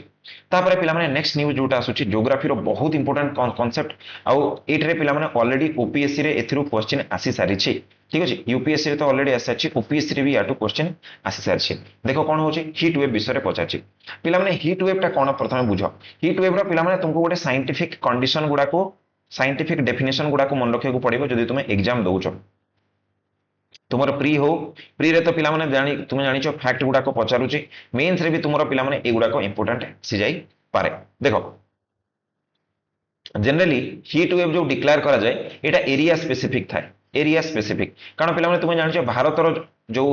तापरे पिला माने नेक्स्ट न्यूज जोटा आसुची ज्योग्राफी रो बहुत इंपोर्टेंट कांसेप्ट आउ एटरे पिला माने ऑलरेडी ओपीएससी रे एथिरो क्वेश्चन आसी सारी छी ठीक अछि। यूपीएससी रे तो ऑलरेडी आसी अछि ओपीएससी रे भी याटू क्वेश्चन आसी सारी छी। देखो कोन होची हीट वेव विषय रे पचाची पिला माने हीट वेव टा कोन प्रथमे बुझो हीट वेव रो पिला माने तुमको गोटे साइंटिफिक कंडीशन गुडा को साइंटिफिक डेफिनेशन गुडा को मन रखिया को पड़िबो जदी तुमे एग्जाम दोउचो तुमर प्री हो प्री रे तो पिला माने जानी तुम जानिचो फैक्ट गुडा को पचारुची मेंस रे भी तुमर पिला माने ए गुडा को इंपोर्टेंट सी जाई पारे। देखो जनरली हीट वेव जो डिक्लेयर करा जाए एटा एरिया स्पेसिफिक थाए एरिया स्पेसिफिक कारण पिला माने तुम जानिचो भारत रो जो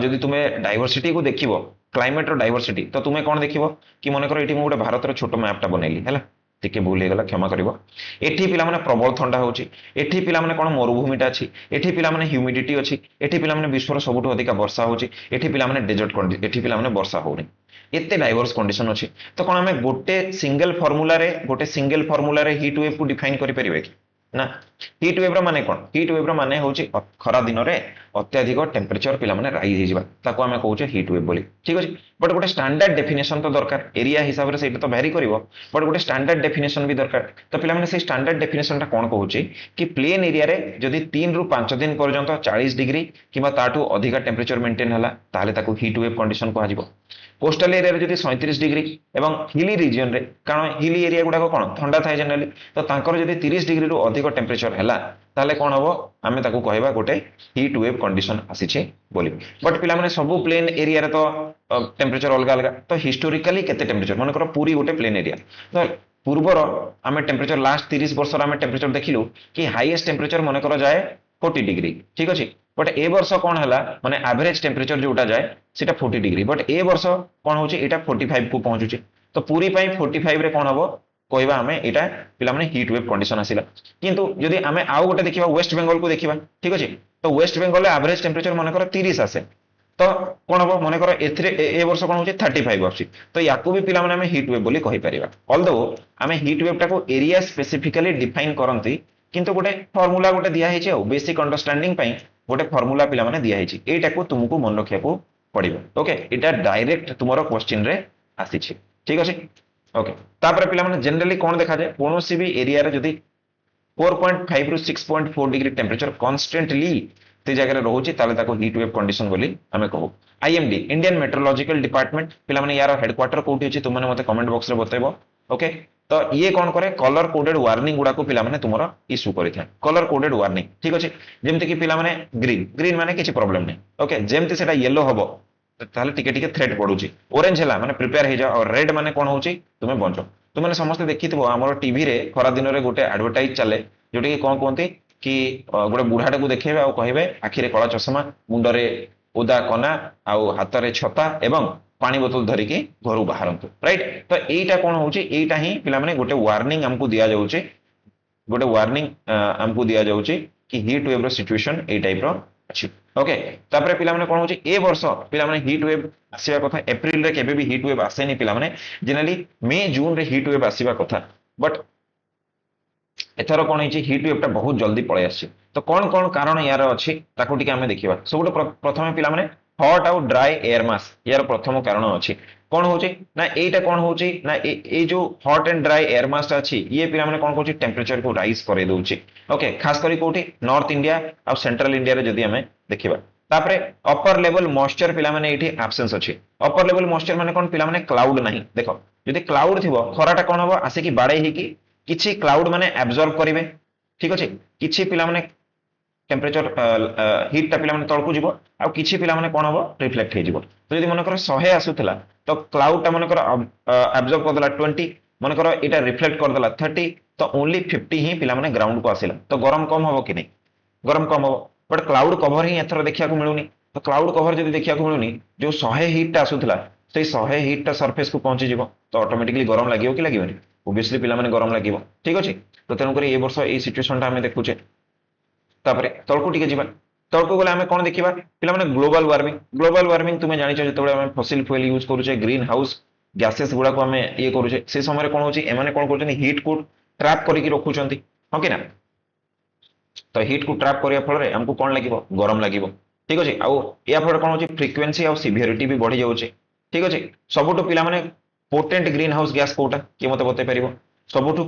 जदी तुमे डाइवर्सिटी को देखिबो क्लाइमेट रो डाइवर्सिटी तो तुमे कोन देखिबो कि माने करो एटी मु गोटे भारत रो छोटो मैप टा बनेली हैला टिके भूल हे गला क्षमा करिवो। एठी पिला माने प्रबल ठंडा होची एठी पिला माने कोन मरुभूमिटा अछि एठी पिला माने ह्यूमिडिटी अछि एठी पिला माने विश्वर सबुठो अधिक वर्षा होची एठी पिला माने डेजर्ट कंडीशन एठी पिला माने वर्षा होनी एते डाइवर्स कंडीशन अछि। तो कोन हमें गोटे सिंगल फार्मूला रे हीट वेव को डिफाइन करि परिबे कि ना हीट वेव रो माने कोन हीट वेव रो माने होची खरा दिन रे अत्यधिक टेम्परेचर पिला माने राइज हे जिबा ताको हमें कहउचे हीट वेव बोली ठीक अछि। बट गोटे स्टैंडर्ड डेफिनेशन तो दरकार एरिया हिसाब रे सेटा तो वेरी करिवो बट गोटे स्टैंडर्ड डेफिनेशन भी दरकार। तो पिला माने से स्टैंडर्ड डेफिनेशन टा कोन कहउचे कि प्लेन एरिया रे जदी 3 रु 5 दिन पर्यंत 40 डिग्री किबा ताटू अधिक टेम्परेचर मेंटेन हला ताले ताको हीट वेव कंडीशन को आजिबो। कोस्टल एरिया रे जदी 37 डिग्री एवं हिली रीजन रे कारण हिली एरिया गुडा को कोन ठंडा थाए जनरली तो तांकर जदी 30 डिग्री रु अधिक टेम्परेचर हला ताले कोन हबो आमे ताको कहबा गोटे हीट वेव कंडीशन आसीचे बोली। बट पिला माने सब प्लेन एरिया रे तो टेम्परेचर अलग अलग तो हिस्टोरिकली केते टेम्परेचर मन करो पूरी गोटे प्लेन एरिया तो पूर्वर आमे टेम्परेचर लास्ट 30 वर्ष आमे टेम्परेचर देखिलु कि हाईएस्ट टेम्परेचर मन करो जाए 40 डिग्री ठीक अछि। बट ए वर्ष कोन हला माने एवरेज टेम्परेचर जोटा जाए सेटा 40 डिग्री बट ए वर्ष कोन होची एटा 45 को पहुंचुची तो पूरी पई 45 रे कोन हबो कहबा हमें एटा पिला माने हीट वेव कंडीशन आसिला। किंतु जदी हमें आउ गोटे देखिबा वेस्ट बंगाल को देखिबा ठीक अछि तो वेस्ट बंगाल रे एवरेज टेम्परेचर मन करो 30 आसे तो कोन हबो मन करो एथरे ए वर्ष कोन होची 35 आसी तो याकू भी पिला माने हमें हीट वेव बोली कहि परिबा। ऑल्दो हमें हीट वेव टा को एरिया स्पेसिफिकली डिफाइन करंती किंतु गोटे फार्मूला गोटे दिया हेचे बेसिक अंडरस्टैंडिंग पई गोटे फॉर्मूला पिला माने दिया हिची एटा को तुमको मन रखिया को पड़िबो ओके एटा डायरेक्ट तुमरो क्वेश्चन रे आसी छी ठीक अछि ओके तापर पिला माने जनरली कोन देखा जाय कोनोसी भी एरिया रे जदी 4.5 रु 6.4 डिग्री टेम्परेचर कांस्टेंटली ते जगह रहउची ताले ताको हीट वेव कंडीशन बोली हमें कहू आईएमडी इंडियन मेट्रोलॉजिकल डिपार्टमेंट पिला माने यार हेडक्वार्टर कोठी अछि तुमने मते कमेंट बॉक्स रे बतेबो ओके तो ये कौन करे कलर कोडेड वार्निंग गुडा को पिला माने तुमरो इशू करिथा कलर कोडेड वार्निंग ठीक अछि जेमते कि पिला माने ग्रीन ग्रीन माने किछि प्रॉब्लम नै ओके जेमते सेटा येलो हबो ताले टिके टिके थ्रेट पडुची ऑरेंज हला माने प्रिपेयर हे जा और रेड माने कोन होची तुमे बंचो तुमने समस्त देखिथिबो हमरो टीवी रे खरा दिन रे गोटे एडवर्टाइज चले जोटी कि कोन कोनती कि गोटे बुढ़ाटा को देखेबे आ कहबे आखिरे कला चश्मा मुंडरे ओदा कना आ हाथ रे छता एवं पानी बोतल धरिकी घर बाहरतु राइट तो यहीटा कौन होची एटा ही पिला माने गोटे वार्निंग हमको दिया जाउचे गोटे वार्निंग हमको दिया जाउचे कि हीट वेव रो सिचुएशन ए टाइप रो अछि ओके तापर पिला माने कोन होची ए वर्ष पिला माने हीट वेव आसीबा कथा अप्रैल रे केबे भी हीट वेव आसेनी पिला माने जनरली मे जून रे हीट वेव आसीबा कथा बट एथर कोन हिची हीट वेव टा बहुत जल्दी पळे आसी तो कोन कोन कारण यार अछि ताको टिके हमें देखिबा सबुठ प्रथमे पिला माने हॉट आउ ड्राई एयर मास यार प्रथम कारण अछि कोन होची ना एटा कोन होची ना ए जो hot and dry air mass अछि ये पिला माने कोन कोची टेंपरेचर को राइज करे दोची ओके खास करी कोठी नॉर्थ इंडिया आ सेंट्रल इंडिया रे जदी हमें देखिबा तापरे अपर लेवल मॉइस्चर पिला माने एठी एब्सेंस अछि अपर लेवल मॉइस्चर माने कोन पिला माने क्लाउड नाही देखो जदी क्लाउड थिबो खराटा कोन हबो आसे कि बाडे ही कि किछि क्लाउड माने एब्जॉर्ब करिवे ठीक अछि किछि पिला माने टेम्परेचर हीट टा पिला माने तळकु जिवो आ किछि पिला माने कोन हबो रिफ्लेक्ट हे जिवो तो यदि मन कर 100 आसुतला तो क्लाउड टा मन कर एब्जॉर्ब कर देला 20 मन कर एटा रिफ्लेक्ट कर देला 30 तो ओनली 50 ही पिला माने ग्राउंड को आसिला तो गरम कम हबो कि नहीं गरम कम हबो बट क्लाउड कवर ही एथर देखिया को मिलुनी तो क्लाउड कवर जदी देखिया को मिलुनी जो 100 हीट टा आसुतला सेई 100 हीट टा सरफेस को पहुंची जिवो तो ऑटोमेटिकली गरम लागियो कि लागियोनी ओबियसली पिला माने गरम लागिवो ठीक अछि तो तेनु करी ए वर्ष ए सिचुएशन टा हमें देखुचे तापरे तळको टिके जिबा तळको गले हमें कोन देखिबा पिला माने ग्लोबल वार्मिंग तुमे जानिछ जेतबे हमें फॉसिल फ्यूल यूज करूचे ग्रीन हाउस गैसेस गुडा को हमें ये करूचे से समय कोन होची एमाने कोन करचनी हीट को ट्रैप करिकि रखुचंती हो कि ना तो हीट को ट्रैप करिया फल रे हमको कोन लागिवो गरम लागिवो ठीक अछि आ या फल कोन होची फ्रीक्वेंसी आ सिवियरिटी भी बढ़ी जाउचे ठीक अछि सबुटो पिला माने पोटेंट ग्रीन हाउस गैस कोटा कि मते बते परिबो सबुठु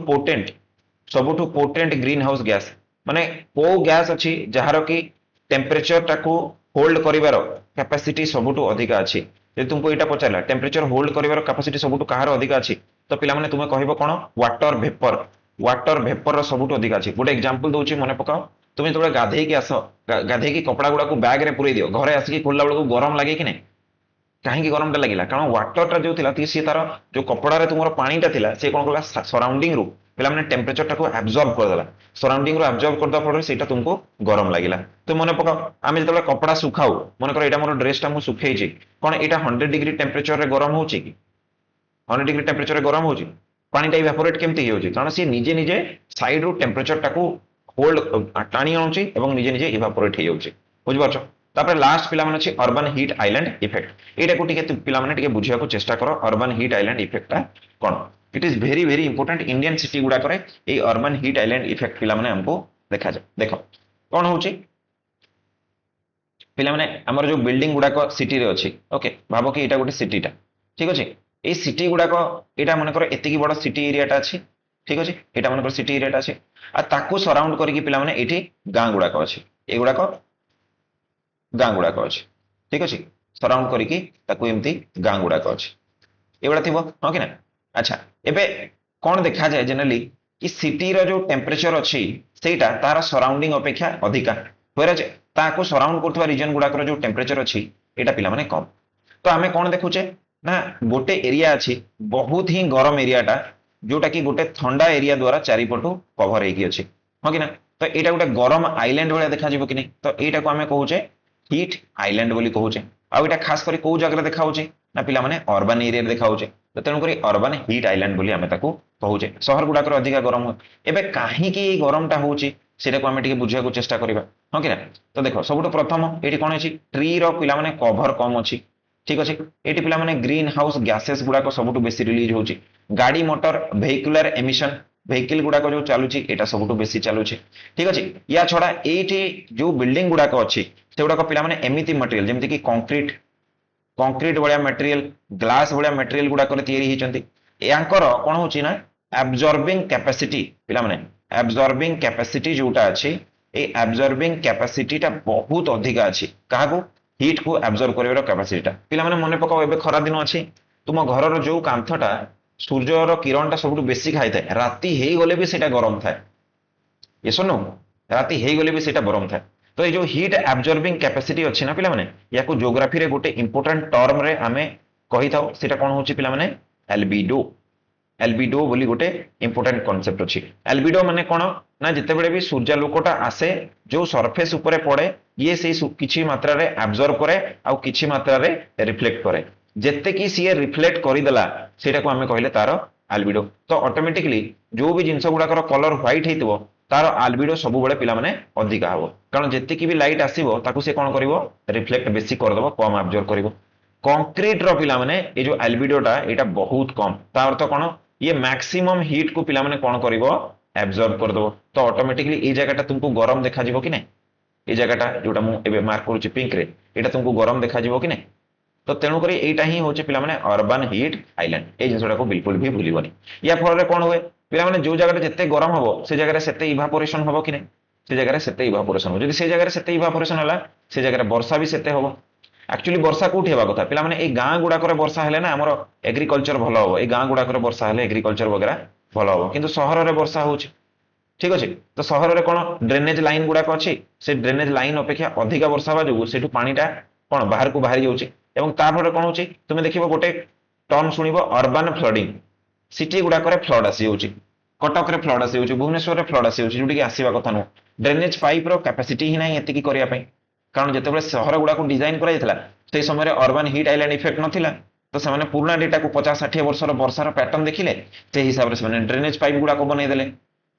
पोटेंट ग्रीन हाउस गैस माने को गैस अछि जहारो कि टेम्परेचर टाको होल्ड करिवार कैपेसिटी सबुठु अधिक अछि जे तुमको एटा पचारला टेम्परेचर होल्ड करिवार कैपेसिटी सबुठु कहार अधिक अछि तो पिला माने तुमे कहबो कोन वाटर वेपर रो सबुठु अधिक अछि गोटे एग्जांपल दोची मने पकाओ तुमे तोळे गाधेई के आसो गाधेई के कपड़ा गुडा को बैग रे पुरै दियो घरे आसी खोलला बेलको गरम लागे कि नै कहीं गरम टा लगिला कारण वाटर टा जो थिला ती सी तार जो कपड़ा रे तुमरो पानी टा थिला से कोन कला सराउंडिंग रु पिला माने टेम्परेचर टा को एब्जॉर्ब कर देला सराउंडिंग रो एब्जॉर्ब कर दा फळे सेटा तुमको गरम लागिला तो मने पकाओ आमे जतले कपड़ा सुखाऊ मने कर एटा मोर ड्रेस टा मु सुखै छी कोन एटा 100 डिग्री टेम्परेचर रे गरम होची कि 100 डिग्री टेम्परेचर रे गरम होची पानी टा इवेपोरेट केमती होची कारण से निजे निजे साइड रो टेम्परेचर टा को होल्ड टाणी आउची एवं निजे निजे इवेपोरेट हे जाउची बुझ पाछो तापर लास्ट पिला माने छी अर्बन हीट आइलैंड इफेक्ट एटा को टिके पिला माने टिके बुझिया को चेष्टा करो अर्बन हीट आइलैंड इफेक्ट ता कोन it is very important Indian city गुडा करे ए अर्बन हीट आइलैंड इफेक्ट पिला माने हमको देखा जाय देखो कोन होची पिला माने हमर जो बिल्डिंग गुडा को सिटी रे अछि ओके भाबो कि एटा गोटे सिटी टा ठीक अछि ए सिटी गुडा को एटा माने कर एति की बड़ सिटी एरिया टा अछि ठीक अछि एटा माने कर सिटी एरिया टा अछि आ ताको सराउंड करी कि पिला माने एठी गां गुडा को अछि ए गुडा को गां गुडा को अछि ठीक अछि सराउंड करी कि ताको एम्ति गां गुडा को अछि एबडा थिबो हो कि ना अच्छा एबे कोन देखा जाय जनरली कि सिटी रो जो टेम्परेचर अछि सेटा तार सराउंडिंग अपेक्षा अधिका होराजे ताको सराउंड करथवा रीजन गुडा जो टेम्परेचर अछि एटा पिला माने कम तो हमें कोन देखुचे ना गोटे एरिया अछि बहुत ही गरम एरिया टा जोटा कि गोटे ठंडा एरिया द्वारा चारिपटु कवर हेकी अछि हो कि ना तो एटा गोटे गरम आइलैंड भलिया देखा जिवो कि नै तो एटा को हमें कहूचे हीट आइलैंड बोली कहूचे आ एटा खास करी को जगह देखा होचे ना पिला माने अर्बन एरिया देखा होचे तो तेणु करी अर्बन हीट आइलैंड बोली हमें ताको कहूचे शहर गुडा कर अधिक गरम हो एबे काहे कि गरम टा होची सेटा को हमें टिके बुझिया को चेष्टा करिबा हो कि ना तो देखो सबुठ प्रथम एटी कोन अछि ट्री रो पिला माने कवर कम अछि ठीक अछि एटी पिला माने ग्रीन हाउस गैसेस गुडा को सबुठ बेसी रिलीज होची गाड़ी मोटर वेहिकुलर एमिशन vehicle गुड़ाक जो चलुची एटा सबुठु बेसी चलुची ठीक अछि या छडा एठी जो बिल्डिंग गुड़ाक अछि से गुड़ाक पिला माने एमिति मटेरियल जेमति कि कंक्रीट भलिया मटेरियल ग्लास भलिया मटेरियल गुड़ाक तयारी हिचंती यांकर कोन होची ना एब्जॉर्बिंग कैपेसिटी पिला माने एब्जॉर्बिंग कैपेसिटी जोटा अछि ए एब्जॉर्बिंग कैपेसिटी टा बहुत अधिक अछि काहाकू हीट को एब्जॉर्ब करिवार कैपेसिटी टा पिला माने मने पकाओ एबे खरा दिन अछि तुम घर रो जो कांथटा सूर्यर किरण टा सबुठु बेसी खाइ थाए राती हेई गले भी सेटा गरम थाए ये सुनो राती हेई गले भी सेटा गरम थाए तो ये जो हीट एब्जॉर्बिंग कैपेसिटी अछि ना पिला माने याको ज्योग्राफी रे गोटे इंपोर्टेंट टर्म रे आमे कहि थाओ सेटा कोन होची पिला माने एल्बिडो एल्बिडो बोली गोटे इंपोर्टेंट कॉन्सेप्ट अछि एल्बिडो माने कोन ना जिते बेले भी सूर्यालोकटा आसे जो सरफेस ऊपर पड़े ये से किछि मात्रा रे एब्जॉर्ब करे आ किछि मात्रा रे रिफ्लेक्ट करे जेते कि सी रिफ्लेक्ट करिदेला सेटा को आमे कहले तार एल्बिडो तो ऑटोमेटिकली जो भी जिंस गुडाकर कलर व्हाइट हेतिबो तार एल्बिडो सब बेले पिला माने अधिक हबो कारण जेते कि भी लाइट आसीबो ताकू से कोन करिवो रिफ्लेक्ट बेसी कर देबो कम एब्जॉर्ब करिवो कंक्रीट रो पिला माने ए जो एल्बिडोटा एटा बहुत कम ता अर्थ कोन ये मैक्सिमम हीट को पिला माने कोन करिवो एब्जॉर्ब कर देबो तो ऑटोमेटिकली ए जगहटा तुमको गरम देखा जिवो कि नै ए जगहटा जोटा मु एबे मार्क करूची पिंक रे एटा तुमको गरम देखा जिवो कि नै तो तेणुक यहीटा ही हूँ पे अर्बन हिट आइलैंड ये जिनसा को बिल्कुल भी भूलनी या फल कौन हुए पे जो जगह जिते गरम हम से जगह से इवापोरेशन हम कि से जगह से इवापोरेशन हो से जगह से इवापोरेशन है से जगह वर्षा भी से हम एक्चुअली वर्षा कौटी हवा कथा पे गाँ गुड़ाक वर्षा है ना आम एग्रिकल्चर भल हम ये गाँ गुड़ाक वर्षा है एग्रिकल्चर वगैरह भल हम कि सहर में वर्षा हो ठीक अच्छे तो सहर में कौन ड्रेनेज लाइन गुड़ाक अच्छी से ड्रेनेज लाइन अपेक्षा अधिक वर्षा हवा जो से पानीटा कौन बाहर को बाहरी जाऊँगी एवं ताफले कौन होची तुम देखिबो गोटे टर्म सुनिबो अर्बन फ्लडिंग सिटी गुडा करे फ्लड आसी होची कटक रे फ्लड आसी होची भुवनेश्वर रे फ्लड आसी होची जोटी कि आसीबा कथा नो ड्रेनेज पाइप रो कैपेसिटी ही नाही एति की करिया पई कारण जते बेले शहर गुडा को डिजाइन करा जायतला से समय रे अर्बन हीट आइलैंड इफेक्ट नथिला तो से माने पुराना डेटा को 50-60 वर्ष रो वर्षा रो पैटर्न देखिले से हिसाब रे से माने ड्रेनेज पाइप गुडा को बनै देले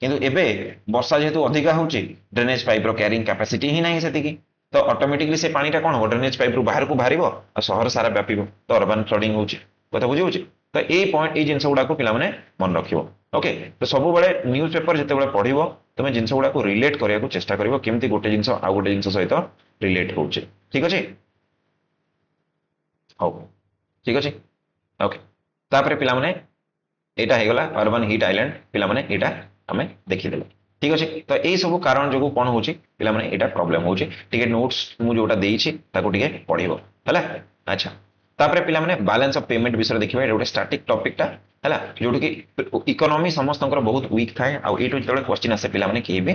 किंतु एबे वर्षा जेतु अधिका होची ड्रेनेज पाइप रो कैरिंग कैपेसिटी ही नाही सेति की तो ऑटोमेटिकली से पानी टा कौन हो ड्रेनेज पाइप रु बाहर को बाहर और सहर सारा व्यापिब तो अर्बन फ्लडिंग होची कथा बुझी होची तो ए पॉइंट ए जिंस गुडा को पिला माने मन रखिबो ओके तो सब बेले न्यूज पेपर जते बेले पढिबो तुमे जिंस गुडा को रिलेट करिया को चेष्टा करिवो केमती गोटे जिंस आ गोटे जिंस सहित रिलेट होची ठीक अछि हो ठीक अछि ओके तापरे पिला माने एटा हे गला अर्बन हीट आइलैंड पिला माने एटा हमें देखि देले ठीक अच्छे तो यही सब कारण जो कौन हो पे प्रोब्लेम हो नोट्स मुझे जोटा देती पढ़ो है अच्छा तापर पे बैलेंस ऑफ पेमेंट विषय देखा गोटे स्टाटिक टॉपिक है जो कि इकोनॉमी समस्त बहुत वीक थाए आउ जो क्वेश्चन आसे पे कहीं भी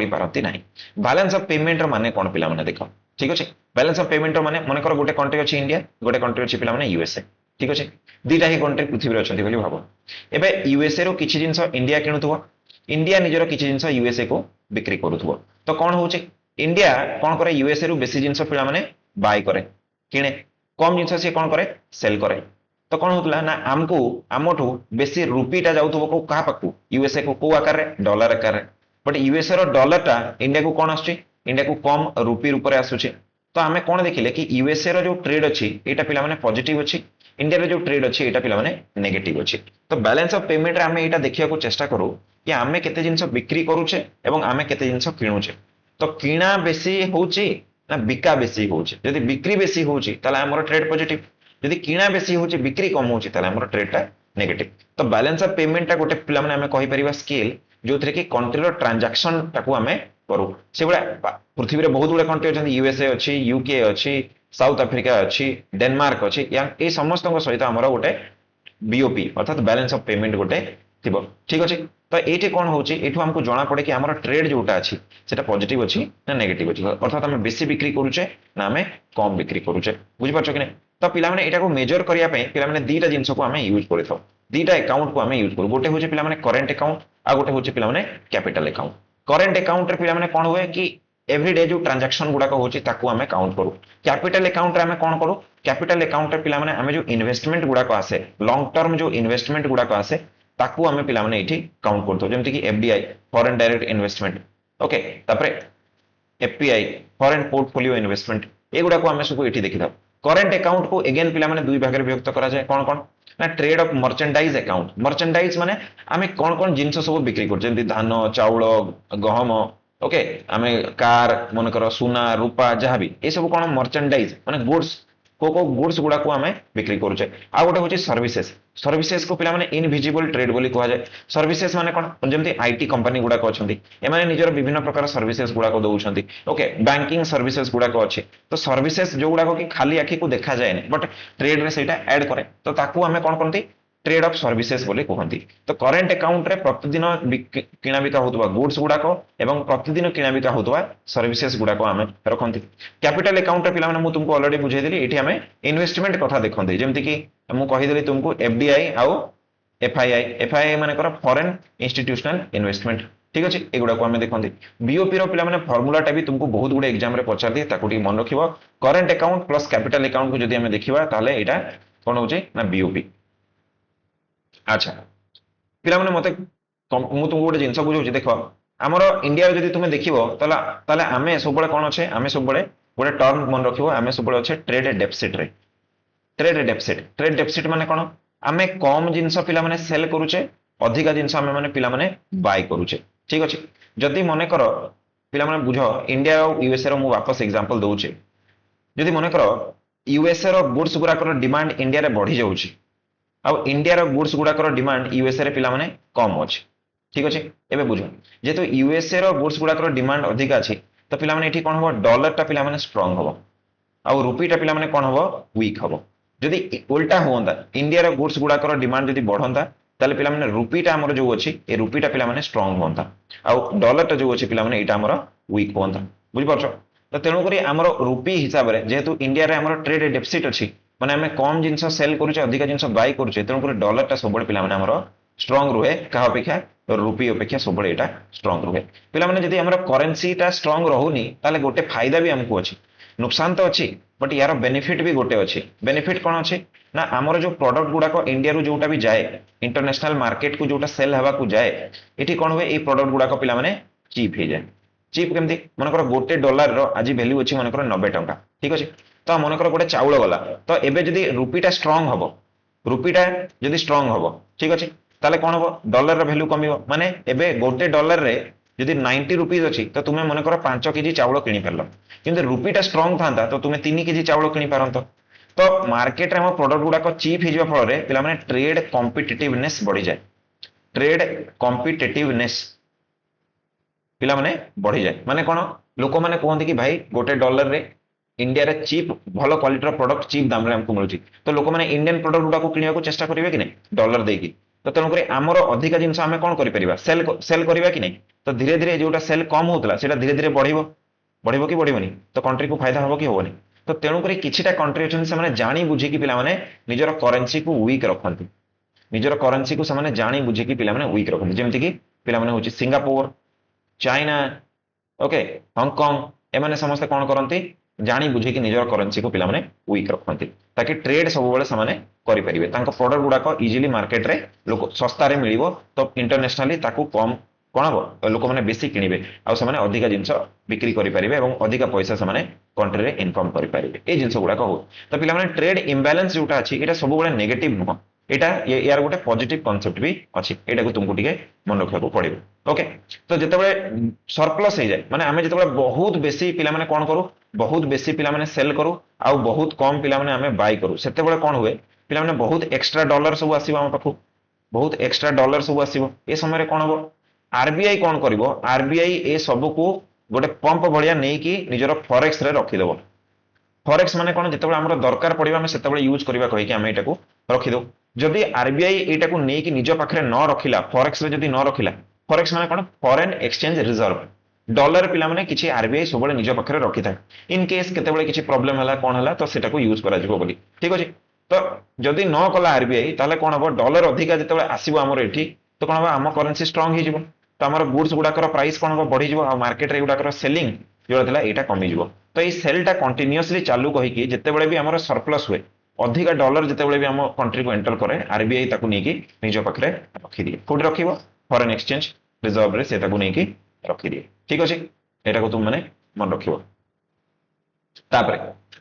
करती ना बैलेंस ऑफ पेमेंट माने कौन पे देख ठीक अच्छे बैलेंस ऑफ पेमेंट माने मनकर गोटे कंट्री अच्छी इंडिया गोटे कंट्री अच्छी पे यूएसए ठीक अच्छे दुईटा ही कंट्री पृथ्वी अच्छी भाव एवं यूएसए रू किसी जिन इंडिया किणुव इंडिया निजर किसी जिन यूएसए को बिक्री करुव तो कौन हो इंडिया कौन करे यूएसए रू बेसी जिन पिला माने बाय करे किणे कम जिन सी कौन करे सेल करे तो कौन होता ना आमको आमठू बेसी रुपीटा जाऊथबो को कहा पाखु यूएसए को को आकार रे डॉलर आकार रे बट यूएसए रो डॉलरटा इंडिया को कौन आसुची इंडिया को कम रुपी रूप में आसुची तो आमे कौन देखिले कि यूएसए रो जो ट्रेड अच्छी एटा पिला माने पॉजिटिव अच्छी इंडिया रो जो ट्रेड अच्छी एटा पिला माने नेगेटिव अच्छी तो बैलेंस ऑफ पेमेंट रे आमे एटा देखिया को चेष्टा करू कि आमे केते जिंस बिक्री करूचे एवं आमे केते जिंस किणुचे तो किणा बेसी होची ना बिका बेसी होची यदि बिक्री बेसी होची ताले हमर ट्रेड पॉजिटिव यदि किणा बेसी होची बिक्री कम होची ताले हमर ट्रेडटा नेगेटिव तो बैलेंस ऑफ पेमेंट टा गोटे पिला माने आमे कहि परिबा स्केल जोथरे कि कंट्री रो ट्रांजैक्शन टाकू आमे करू से बडा पृथ्वी रे बहुत गुडा कंट्री अछन यूएसए अछि यूके अछि साउथ अफ्रीका अछि डेनमार्क अछि या ए समस्त सहित हमर गोटे बीओपी अर्थात बैलेंस ऑफ पेमेंट गोटे थिबो ठीक अछि तो ये कौन हो हमको जना पड़े कि आम ट्रेड जोटा अच्छी से पॉजिटिव अच्छी ना नेगेटिव अच्छी अर्थात आम बेसी बिक्री करुचे ना आम कम बिक्री करुचे बुझीपार कि नहीं तो पिलाने यहाँ मेजर करने पे दुईटा जिन को आम यूज कर दुईटा अकाउंट को आम यूज करूँ गोटे हूँ पे करेन्ट अकाउंट आ गोटे हूँ पे कैपिटल अकाउंट करेन्ट अकाउंट पे कौन हुए कि एवरीडे जो ट्रांजैक्शन गुड़ाक होची ताकू आमे काउंट करू कैपिटल अकाउंट रे आमे कोन करू कैपिटल अकाउंट रे पिला माने आमे जो इन्वेस्टमेंट गुड़ाक आसे लॉन्ग टर्म जो इन्वेस्टमेंट गुड़ाक आसे ताकू आमे पिला माने एठी काउंट करतो जेमति कि FDI foreign direct investment okay तापरे एफपीआई फॉरेन पोर्टफोलियो इन्वेस्टमेंट ए गुड़ाक आमे सब एठी देखि था करेंट अकाउंट को अगेन पिला माने दुई भाग रे विभक्त करा जाय कोन कोन ना trade off merchandise account merchandise माने आमे कौन कौन जिनस सब बिक्री कर जेमती धान चाउल गहम ओके आमे कार मन कर सुना रूपा जहाँ भी ये सब कौन मर्चेंडाइज माने गुड्स को गुड्स गुड़ा को आमे बिक्री करूचे आ गोटे होची सर्विसेज सर्विसेज को पिला माने इनविजिबल ट्रेड बोली कहा जाए सर्विसेज माने कौन जेमती आईटी कंपनी गुड़ा को अछंती एमाने निजर विभिन्न प्रकार सर्विसेज गुड़ा को दउछंती ओके बैंकिंग सर्विसेज गुड़ा को अछि तो सर्विसेज जो गुड़ा को कि खाली आखि को देखा जाए नहीं बट ट्रेड रे सेटा ऐड करे तो ताकू आमे कौन करती ट्रेड ऑफ सर्विसेज बोली कहती तो करेंट अकाउंट रे प्रतिदिन किना बिका होतबा गुड्स गुड़ा को एवं प्रतिदिन किना बिका होतबा सर्विसेज गुड़ा को आमे रखंती कैपिटल अकाउंट रे पिला माने मु तुमको ऑलरेडी बुझाई देली एठी आमे इन्वेस्टमेंट कथा देखंती जेमति कि मु कहि देली तुमको एफडीआई आउ एफआईआई एफआईआई माने कर फॉरेन इंस्टीट्यूशनल इन्वेस्टमेंट ठीक अछि एगुडा को हमें देखंती बीओपी रो पिला माने फार्मूला टा भी तुमको बहुत गुडे एग्जाम रे पचार दिए ताकू टी मन रखिबो current account plus capital account को जदी हमें देखिबा ताले एटा कोन होचे ना बीओपी अच्छा पिला माने मते मु तुमको गोटे जिंस बुझौछि देखो हमर इंडिया रे जदी तुमे देखिबो ताला ताले आमे सबले कोन अछि आमे सबले गोटे टर्म मन रखिबो आमे सबले अछि ट्रेड डेफिसिट रे ट्रेड डेफिसिट माने कोन आमे कम जिंस पिला माने सेल करूचे अधिका जिंस आमे माने पिला माने बाय करूचे ठीक अछि जदी मने करो पिला माने बुझो इंडिया और यूएसए रो मु वापस एग्जांपल दउचे जदी मने करो यूएसए रो गुड्स गुरा कर डिमांड इंडिया रे बढ़ी जाउची आ इंडिया रो गुड्स गुड़ा कर डिमांड यूएसए रे पिला माने कम अछि ठीक अछि एबे बुझो जेतु यूएसए रो गुड्स गुड़ा कर डिमांड अधिक अछि तो पिला माने एठी कोन हो डॉलर टा पिला माने स्ट्रांग हो आ रुपी टा पिला माने कोन हो वीक हो जदी उल्टा होंदा इंडिया रो गुड्स गुड़ा कर डिमांड जदी बढ़ंदा ताले पिला माने रुपीटा हमर जो अछि ए रुपीटा पिला माने स्ट्रांग होंदा आ डॉलर टा जो अछि पिला माने एटा हमर वीक होंदा बुझि परछो तो तेणु करी हमर रुपी हिसाब रे जेहेतु इंडिया रे हमर ट्रेड डेफिसिट अछि माने हमें कम जिंस सेल करूचे अधिक जिंस बाय करूचे तेणु करी डॉलर टा सबले पिला माने हमर स्ट्रांग रुहे कहा अपेक्षा रुपी अपेक्षा सबले एटा स्ट्रांग रुहे पिला माने जदी हमर करेंसी टा स्ट्रांग रहुनी ताले गोटे फायदा भी हमको अछि नुकसान तो अच्छी बट यार बेनिफिट भी गोटे अच्छी बेनिफिट कौन अच्छी ना आमर जो प्रोडक्ट गुड़ाक इंडिया रू जोटा भी जाए इंटरनेशनल मार्केट को जोटा सेल हवा को जाए ये कौन हुए ये प्रोडक्ट गुड़ाक पिला माने चीप हो जाए चीप केमती मनकर गोटे डॉलर रो आज वैल्यू अच्छी मनकर 90 टंका ठीक अच्छे तो मनकर गोटे चाउल गला तो एबे जदी रुपीटा स्ट्रांग हबो रुपीटा जदी स्ट्रांग हबो ठीक अच्छे ताले कौन हबो डॉलर रो वैल्यू कमिबो माने एबे गोटे डॉलर रे जदी 90 रुपीज अच्छी तो तुम्हें मनकर 5 केजी चाउल किनी पारलो किंतु रुपीटा स्ट्रांग था तो तुम्हें 3 केजी चाउल किनी पारंतो तो मार्केट रे हम प्रोडक्ट गुड़ाक चीप हो जावा फल रे पिला माने ट्रेड कॉम्पिटिटिवनेस बढ़ी जाए ट्रेड कॉम्पिटिटिवनेस पिला माने बढ़ी जाए माने कोन लोक माने कहते कि भाई गोटे डॉलर रे इंडिया रे चीप भलो क्वालिटी प्रोडक्ट चीप दाम रे हमको मिलुची तो लोक माने इंडियन प्रोडक्ट गुड़ाक किनिया को चेष्टा करिवे कि नहीं डॉलर देकी तो तेणुक आमर अधिका जिनस आम कौन कर सेल करवा कि नहीं तो धीरे धीरे जोटा सेल कम होता है धीरे धीरे बढ़ बढ़ कि बढ़ोनी तो कंट्री को फायदा हम कि हेनी तो तेणुक किछिटा कंट्री अच्छे से जाणी बुझिकी पिलाने निजर करेन्सी को वीक रखती निजर करेन्सी को से जाणी बुझिकी पिलाने वीक रखती जमीक कि पिलाने हूँ सिंगापुर चाइना ओके हांगकांग एमाने समस्ते कौन करती जाणी बुझिकी निजर करेन्सी को पिलाने वीक रखती ताकि ट्रेड सब बेले करें प्रोडक्ट गुड़ाक इजिली मार्केट रे लोक सस्ता रे मिलिबो तो इंटरनेशनली ताकू कम कौन हम लोक मैंने बेसी किणवे आने अधिका जिनस बिक्री करेंगे और अधिका पैसा से कंट्री रे इनकम करेंगे ये जिनस गुड़ाक हो तो पिला ट्रेड इम्बालांस जोटा अच्छी ये सब नेगेटिव नुह यहाँ यार गोटे पॉजिटिव कॉन्सेप्ट भी अच्छी यहाँ तुमको टिके मन रखा पड़े ओके तो जिते सरप्लस हो जाए माने आम जो बहुत बेसी पिला कौन करूँ बहुत बेसी पिला सेल करूँ आउ बहुत कम पिला बाय करूँ से कौन हुए पिला बहुत एक्सट्रा डॉलर सब आसो आम पाखु बहुत एक्सट्रा डॉलर सब आसो ये समय कौन हम आरबीआई कौन कर आरबीआई ए सब को गोटे पंप भाया नहीं कि निजर फॉरेक्स रे रखिदेव फॉरेक्स माने कौन जिते आम दरकार पड़ा आम से यूज करवा कहीकि आम यहाँ रखिदेव जदि आरबीआई यहाँ को नहीं कि निज पाखे न रखिला फॉरेक्स रे जदि न रखिला फॉरेक्स माने कौन फॉरेन एक्सचेंज रिजर्व डॉलर पिला माने किछि आरबीआई सब निज पाखे रखी था इन केस केते किछि प्रॉब्लम है कौन है तो सेटा को यूज करा जिवो बोली ठीक अच्छे तो जदि न कला आरबीआई ताले कौन हम डॉलर अधिका जिते आसो आमर ये तो कौन हम आम करेन्सी स्ट्रांग हो तो आम गुड्स गुड़ाक प्राइस कौन हम बढ़ी मार्केट रे गुड़ाक सेलिंग जो था यहाँ कमिज तो ये सेलटा कंटिन्यूअसली चालू कहीकि जितेबाला भी आम सरप्लस हुए अधिका डॉलर जितेबाला भी आम कंट्री को एंटर करे आरबीआई ताकू नहीं निज पाखे रखिदिए कौट रख फॉरेन एक्सचेंज रिजर्व से नहीं रखिदिए ठीक अच्छे यहाँ को तुम मैंने मन रख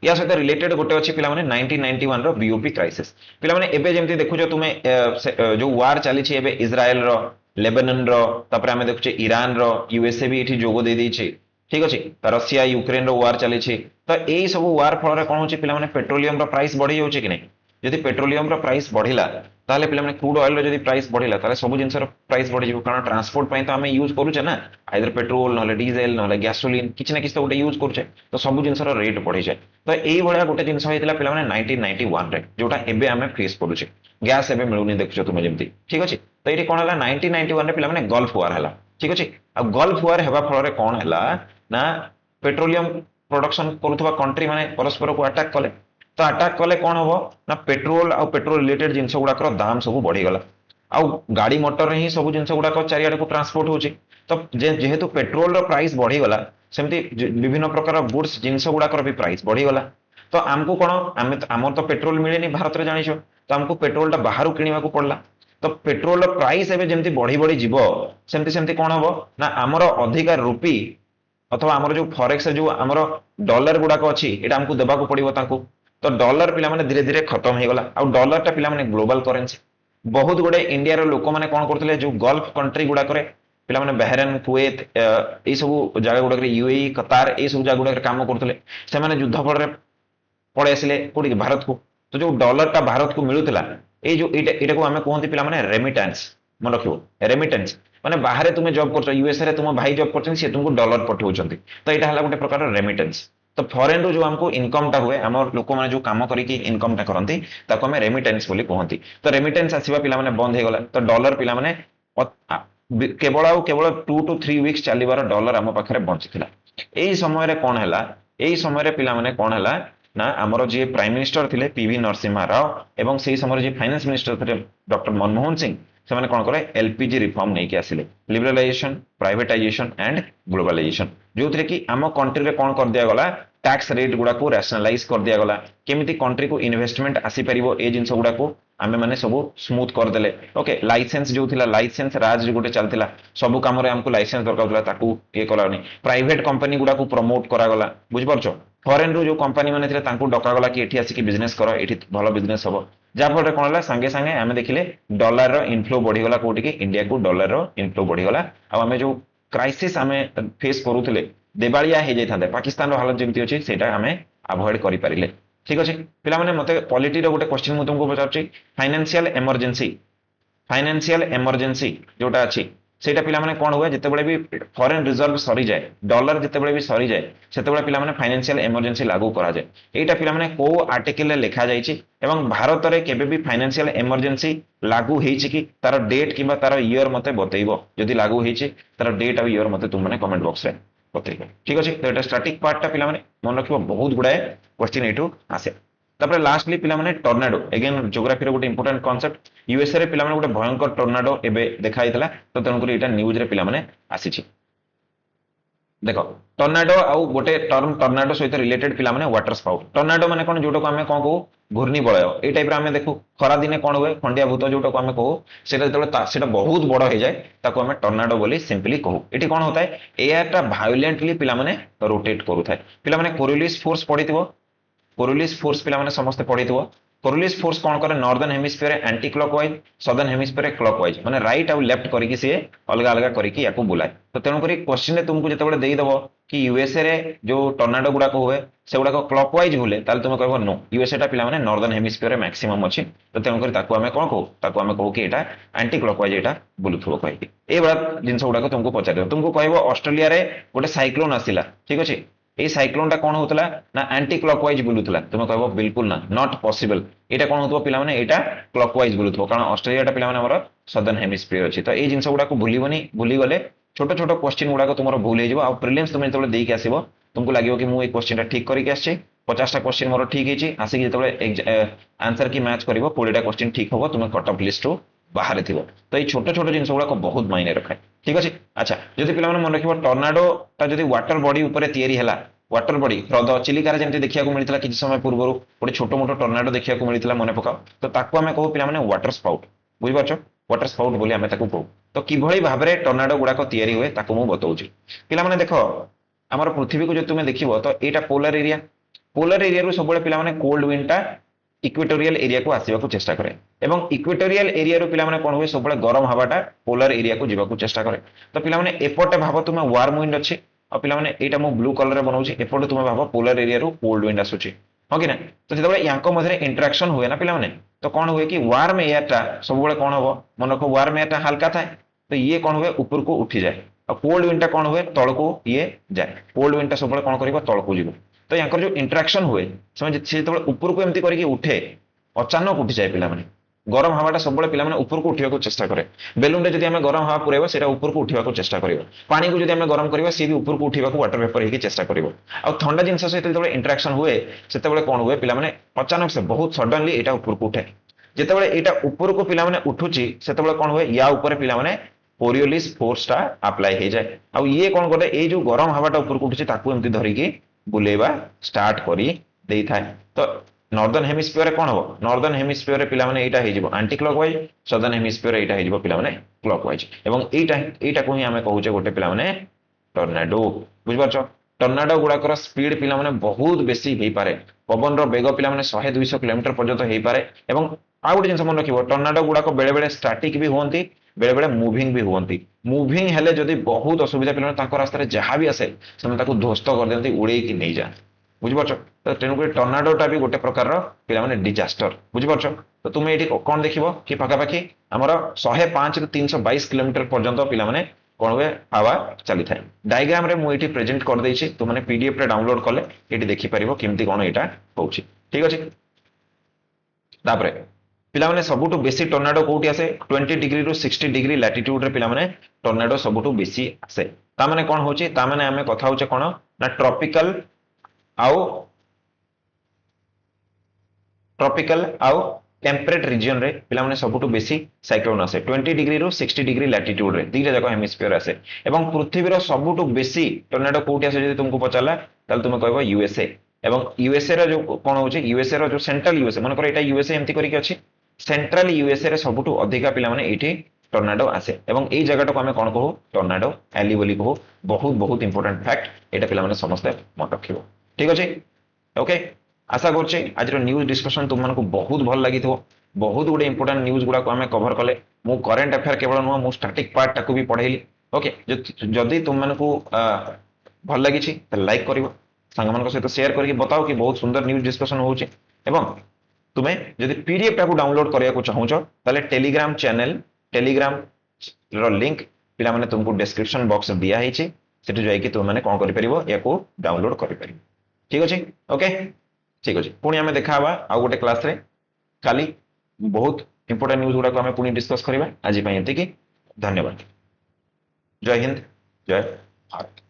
या सहित रिलेटेड गोटे अच्छी पिला 1991 रो बीओपी क्राइसिस पिला एबे जेमती देखुछ तुमे जो वार चली एबे इज्राएल रो लेबनान रो तापर आमे देखुछे ईरान रो यूएसए भी एठी जोगो दे देछि ठीक अछि रशिया यूक्रेन रो वार चली तो एई सब वार फल रे कोन होछि पिला पेट्रोलियम रो प्राइस बढ़ी जाउछि कि नै जदि पेट्रोलियम रो प्राइस बढ़िला ताले पिला क्रूड ऑयल रो जदि प्राइस बढ़िला ताले सब जिंस रो प्राइस बढ़ी जिवो कारण ट्रांसपोर्ट पई तो आमे यूज करूछे ना आइदर पेट्रोल नले डीजेल नले गैसोलीन किछ ना किछ तो गोटे यूज करूछे तो सब जिंस रो रेट बढ़ी जाय तो एई भलिया गोटे जिंस होइतिला पिला 1991 रे जोटा एबे आमे फेस करूछे गैस एबे मिलुनी देखुछो तुमे जेमती ठीक अछि तो एठी कोन हला 1991 रे पिला गल्फ वार हला ठीक अछि अब गल्फ वार हेबा फल रे कोन हला ना पेट्रोलियम प्रोडक्शन करूथबा कंट्री माने परस्पर को अटैक कले तो अटैक कले कौन हम ना पेट्रोल आ पेट्रोल रिलेटेड जिनस गुड़ाक दाम सब बढ़ीगला आउ गाड़ी मोटर ही सब जिनस गुड़ाक चारिआडे को ट्रांसपोर्ट होची तो जेहेतु पेट्रोल रो प्राइस बढ़ीगला सेमती विभिन्न प्रकार गुड्स जिनस गुड़ाकर भी प्राइस बढ़ीगला तो आमको कौन आम तो पेट्रोल मिलेनी भारत में जानिछ तो आमको पेट्रोल बाहर किणवा पड़ला तो पेट्रोल प्राइस एवं जमी बढ़ी बढ़ी जीव सेमती सेमती कौन हम ना आमर अधिकार रूपी अथवा आमर जो फॉरेक्स जो आमर डॉलर गुड़ाक अच्छी यहाँ आमको देवाक पड़ो तो डॉलर पिला माने धीरे धीरे खत्म हो गला आ डॉलर टा पिला माने ग्लोबल करेंसी बहुत गुडे इंडिया रो लोक माने कोन करथले जो गल्फ कंट्री गुडा करे पिला माने बहरेन कुवैत ए सब जगह गुडा करे यूएई कतार ए सब जगह गुडा करे काम करथले से माने युद्ध फल रे पड़े आसिले कोडी भारत को तो जो डॉलर टा भारत को मिलुतला ए जो एटा को हमें कहंती पिला माने रेमिटेंस मन रखिबो रेमिटेंस माने बाहर तुम जॉब करछ यूएसए रे तुम भाई जॉब करछन से तुमको डॉलर पठाउछंती तो एटा हला गोटे प्रकार रेमिटेंस तो फॉरेन रो जो हमको इनकम टा हुए आम लोक मैंने जो काम करके इनकम टा करती ताको हमें रेमिटेंस बोली कहती तो रेमिटेंस आसवा पिला माने बंद हो गला तो डॉलर पिला माने केवल आउ केवल 2 to 3 वीक्स चलीबार डॉलर आम पाखरे बंचीला एई समय रे कोन हैला एई समय रे पिला माने कोन हैला ना आमर जे प्राइम मिनिस्टर थिले पीवी नरसिम्हा राव एवं सेही समय जे फाइनेंस मिनिस्टर थिले डॉक्टर मनमोहन सिंह से कौन करे एलपीजी रिफॉर्म नहीं के आसिले लिबरलाइजेशन प्राइवेटाइजेशन एंड ग्लोबलाइजेशन जो थे कि आम कंट्री रे कौन कर दिया गला टैक्स रेट गुड़ा को रैशनलाइज कर दिया गला केमिति कंट्री को इन्वेस्टमेंट आसी परिबो ए जिंस गुड़ा को आमे माने सब स्मूथ कर देले ओके लाइसेंस जो थिला लाइसेंस राज गोटे चलतिला सब काम रे हमको लाइसेंस दरकार होता ताकू ये कलानी प्राइवेट कंपनी गुड़ा को प्रमोट करा गला बुझ परछो फॉरेन रो जो कंपनी माने थिले तांको डका गला कि एठी आसी कि बिजनेस करो एठी भलो बिजनेस हबो जाफल कौन है सांगे सांगे आम देखिले डॉलर रो इनफ्लो बढ़ीगला कोटी कि इंडिया को डॉलर रो इनफ्लो बढ़ीगला आम जो क्राइसिस आम फेस करूले देवालिया हो जाता पाकिस्तान रो हालत जमी अच्छी से आम अवॉइड कर पारे ठीक अच्छे पिला माने मते पॉलिटी रो गोटे क्वेश्चन मु तुमको पचारुछि फाइनेंशियल इमरजेंसी जोटा अच्छी सेटा पिला माने कोन हुए जते भी फॉरेन रिजर्व सरी जाए डॉलर जते भी सरी जाए सेते पिला माने फाइनेंशियल इमरजेंसी लागू करा जाए एटा पिला माने को आर्टिकल रे लिखा जायछि एवं भारत रे केबे भी फाइनेंशियल इमरजेंसी लागू हेछि कि तार डेट किबा तार ईयर मते बतैबो जदि लागू हेछि तार डेट आ ईयर मते तुम माने कमेंट बॉक्स रे बतैबो ठीक अछि तो एटा स्टैटिक पार्ट टा पिला माने मन रखिबो बहुत गुडाए क्वेश्चन एटू आसे तापर लास्टली पिला माने टर्नाडो अगेन ज्योग्राफी रो गोटे इंपोर्टेंट कांसेप्ट यूएसए रे पिला माने गोटे भयंकर टर्नाडो एबे देखाइतला तो तेणुकर एटा न्यूज रे पिला माने आसीछि देखो टर्नाडो आउ गोटे टर्म टर्नाडो सहित रिलेटेड पिला माने वाटर स्पाउट टर्नाडो माने कोन जोटो को हमें कोन कहू घूर्णी बलय ए टाइप रे हमें देखू खरा दिने कोन हुए खंडिया भूत जोटो को हमें कहू सेटा जतले सेटा बहुत बड़ हो जाए ताको हमें टर्नाडो बोली सिंपली कहू एठी कोन होता है एयरटा वायलेंटली पिला माने रोटेट करूथाय पिला माने कोरियोलिस फोर्स पडिथिबो कोरियोलिस फोर्स पिला माने समस्त पडिथिबो कोरियोलिस फोर्स कौन करे northern hemisphere anti clockwise southern hemisphere clockwise माने राइट और लेफ्ट करके सी अलग अलग करके याको बुलाए तो तेणु करी क्वेश्चन रे तुमको जते देई दबो कि यूएसए रे जो टर्नाडो गुडा को हुए से गुडा को क्लॉकवाइज बुले ताले तुम कहबो नो यूएसए टा पिला माने नॉर्दर्न हेमिस्फीयर रे मैक्सिमम अछि तो तेणु करी ताको हमें कोन कहू ताको हमें कहू कि एटा एंटी क्लॉकवाइज एटा बुलुथबो कहि ए बडा जिंस गुडा को तुमको पचार तुमको कहबो ऑस्ट्रेलिया रे गोटे साइक्लोन आसिला ठीक अछि ए साइक्लोन टा कौन होतला ना एंटी क्लॉकवाइज बुलुतला तुम कहबो बिल्कुल ना नॉट पॉसिबल एटा कौन होतबो पिला माने एटा क्लॉकवाइज बुलुतबो कारण ऑस्ट्रेलिया टा पिला माने हमर सदर्न हेमिस्फीयर अछि तो ए जिंस गुडा को भूलिबोनी भूली गले छोटो छोटो क्वेश्चन गुडा को तुमरो भूल हे जिवो आ प्रीलिम्स तुम जतले देई के आसीबो तुमको लागियो कि मु ए क्वेश्चन टा ठीक करिके आछे 50 टा क्वेश्चन मोर ठीक हेछि आसी कि जतले आंसर की मैच करिवो 20 टा क्वेश्चन ठीक होबो तुम कट ऑफ लिस्ट रो बाहर थिबो तो ये छोटो छोटो जिंस गुडा को बहुत मायने रखाय ठीक अछि अच्छा जदि पिला माने मन रखिबो टर्नाडो ता जदि वाटर बॉडी ऊपर तयारी हला वाटर बॉडी ह्रद चिलिकार जमी देखा मिलता किसी समय पूर्व गोटे छोट मोट टर्नाडो देखा मिलता मन पकाओ तो ताकू आम कहू पे वाटर स्पाउट बुझिपार वाटर स्पाउट बोली आम कहू तो किभली भाव में टर्नाडो गुड़ाक तैयारी हुए ताकू मु बताऊँ पिला देख आमर पृथ्वी को जो तुम्हें देखो तो यहाँ पोलर एरिया पोलर एरिया रू सब पिला माने कोल्ड विंडटा इक्वेटोरियल एरिया को आसीबा को चेष्टा करे एवं इक्वेटोरियल एरिया रू पिला माने कोन हुए सब गरम हवाटा पोलर एरिया को जीवा को चेष्टा करे तो पिला माने एपटे भाव तुम वार्म विंड अच्छी और पिला माने एटा मो ब्लू कलर रे बनाउछि एपटे तुम भाव पोलर एरिया रू कोल्ड विंड आसुछि हो कि ना तो जेतबे यांको मधरे इंटरेक्शन हुए ना पिला माने तो कोन हुए कि वार्म एयरटा सब कोन हबो मन रखो वार्म एयरटा हल्का थाए तो ये कोन हुए ऊपर को उठी जाए और कोल्ड विंडटा कोन हुए तळ को ये जाए कोल्ड विंडटा सब कोन करिवो तळ को जीवो तो यांकर जो इंटरेक्शन हुए समझ से तो ऊपर को एमती करके उठे अचानक उठी जाए पिला माने गरम हवाटा सब पिला माने ऊपर को उठिया को चेष्टा करे बेलून रे जदि हमें गरम हवा पुरेबो सेटा ऊपर को उठिया को चेष्टा करिवो पानी को जदि हमें गरम करबा से भी ऊपर को उठिया को वाटर वेपर हेकी चेष्टा करिवो आ ठंडा जिंस सहित जब इंटरेक्शन हुए सेते कोन हुए पिला माने अचानक से बहुत सडनली एटा ऊपर को उठे जेते एटा ऊपर को पिला माने उठुची सेते कोन हुए या ऊपर पिला माने कोरियोलिस फोर्सटा अप्लाई हे जाए आ ये कोन करे ए जो गरम हवाटा ऊपर को उठुची ताकू एमती धरिकी बुलेवा स्टार्ट करी देई थाए तो नॉर्दर्न हेमिस्फीयर रे कोन हो नॉर्दर्न हेमिस्फीयर रे पिला माने एटा हे जिवो एंटी क्लॉकवाइज सदर्न हेमिस्फीयर रे एटा हे जिवो पिला माने क्लॉकवाइज एवं एटा को ही हमें कहूचे गोटे पिला माने टर्नाडो बुझ पारछो टर्नाडो गुडाकर स्पीड पिला माने बहुत बेसी हेई पारे पवन रो वेग पिला माने 100-200 किलोमीटर पर्यंत हेई पारे एवं आ गोटे जिंस मन रखिबो टर्नाडो गुडाक बेले बेले स्टैटिक भी होंती बेले बेले मूविंग भी होंती मूविंग हेले जदि बहुत असुविधा पिला तांको रास्ता रे जहां भी आसे से ताको ध्वस्त कर देंती उड़े की नहीं जा बुझिपारछ तो तेणुक टर्नाडोटा भी गोटे प्रकार पिला माने डिजास्टर बुझिपारछ तो तुम ये कौन देखिबो कि पाखापाखि आमर 105 ରୁ 322 किलोमीटर पर्यंत पिला माने कौन हुए हवा चली थाए डायग्राम रे मुझे प्रेजेंट कर देछि तो माने पीडीएफ रे डाउनलोड कले एटी देखि परिबो केमती कोन एटा होउछि ठीक अछि तापरे पिला माने सबुटु बेसी टर्नाडो कोठी आसे 20 डिग्री ରୁ 60 डिग्री लैटिट्यूड रे पिला माने टर्नाडो सबुटु बेसी आसे ता माने कोन होछि ता माने हमें कथा होचे कोन ना ट्रॉपिकल आउ टेम्परेट रीजन रे पिला माने सबुटु बेसी साइक्लोन आसे 20 डिग्री ରୁ 60 डिग्री लैटिट्यूड रे दीटा जाको हेमिस्फीयर आसे एवं पृथ्वी रो सबुटु बेसी टर्नाडो कोठी आसे जदि तुमको पचाला ताल तुम कहबो यूएसए एवं यूएसए रो जो कोन होछि यूएसए रो जो सेंट्रल यूएसए मन कर एटा यूएसए एमती करिक अछि सेंट्रल यूएसए रे सबुटु अधिका पिला माने एठी टर्नाडो आसे एवं एई जगह को हमें कोन कहू टर्नाडो एली बोली कहू बहुत बहुत इंपोर्टेंट फैक्ट एटा पिला माने समस्त मन रखिबो ठीक अछि ओके आशा करछे आज रो न्यूज़ डिस्कशन तुम मानको बहुत भल लागि थो बहुत गुडे इंपोर्टेंट न्यूज़ गुडा को हमें कवर कले मु करंट अफेयर केवल नुह मु स्टैटिक पार्ट टाको भी पढैली ओके जदि तुम मानको भल लागि छि त लाइक करिवो संग मानको सहित शेयर करके बताओ कि बहुत सुंदर न्यूज़ डिस्कशन होउछि एवं तुमे जदि पीडीएफ टाको डाउनलोड करिया को चाहूछो ताले टेलीग्राम चैनल टेलीग्राम रो लिंक पिला माने तुमको डिस्क्रिप्शन बॉक्स दिया हिछि सेटु जाई कि तुम माने कोन करि परिवो याको डाउनलोड करि परिवो ठीक अछि ओके ठीक अछि पुणी हमें देखा हवा आ गोटे क्लास रे काली बहुत इंपोर्टेंट न्यूज़ गुडा को हमें पुणी डिस्कस करबा आज पई एति कि धन्यवाद जय हिंद जय भारत।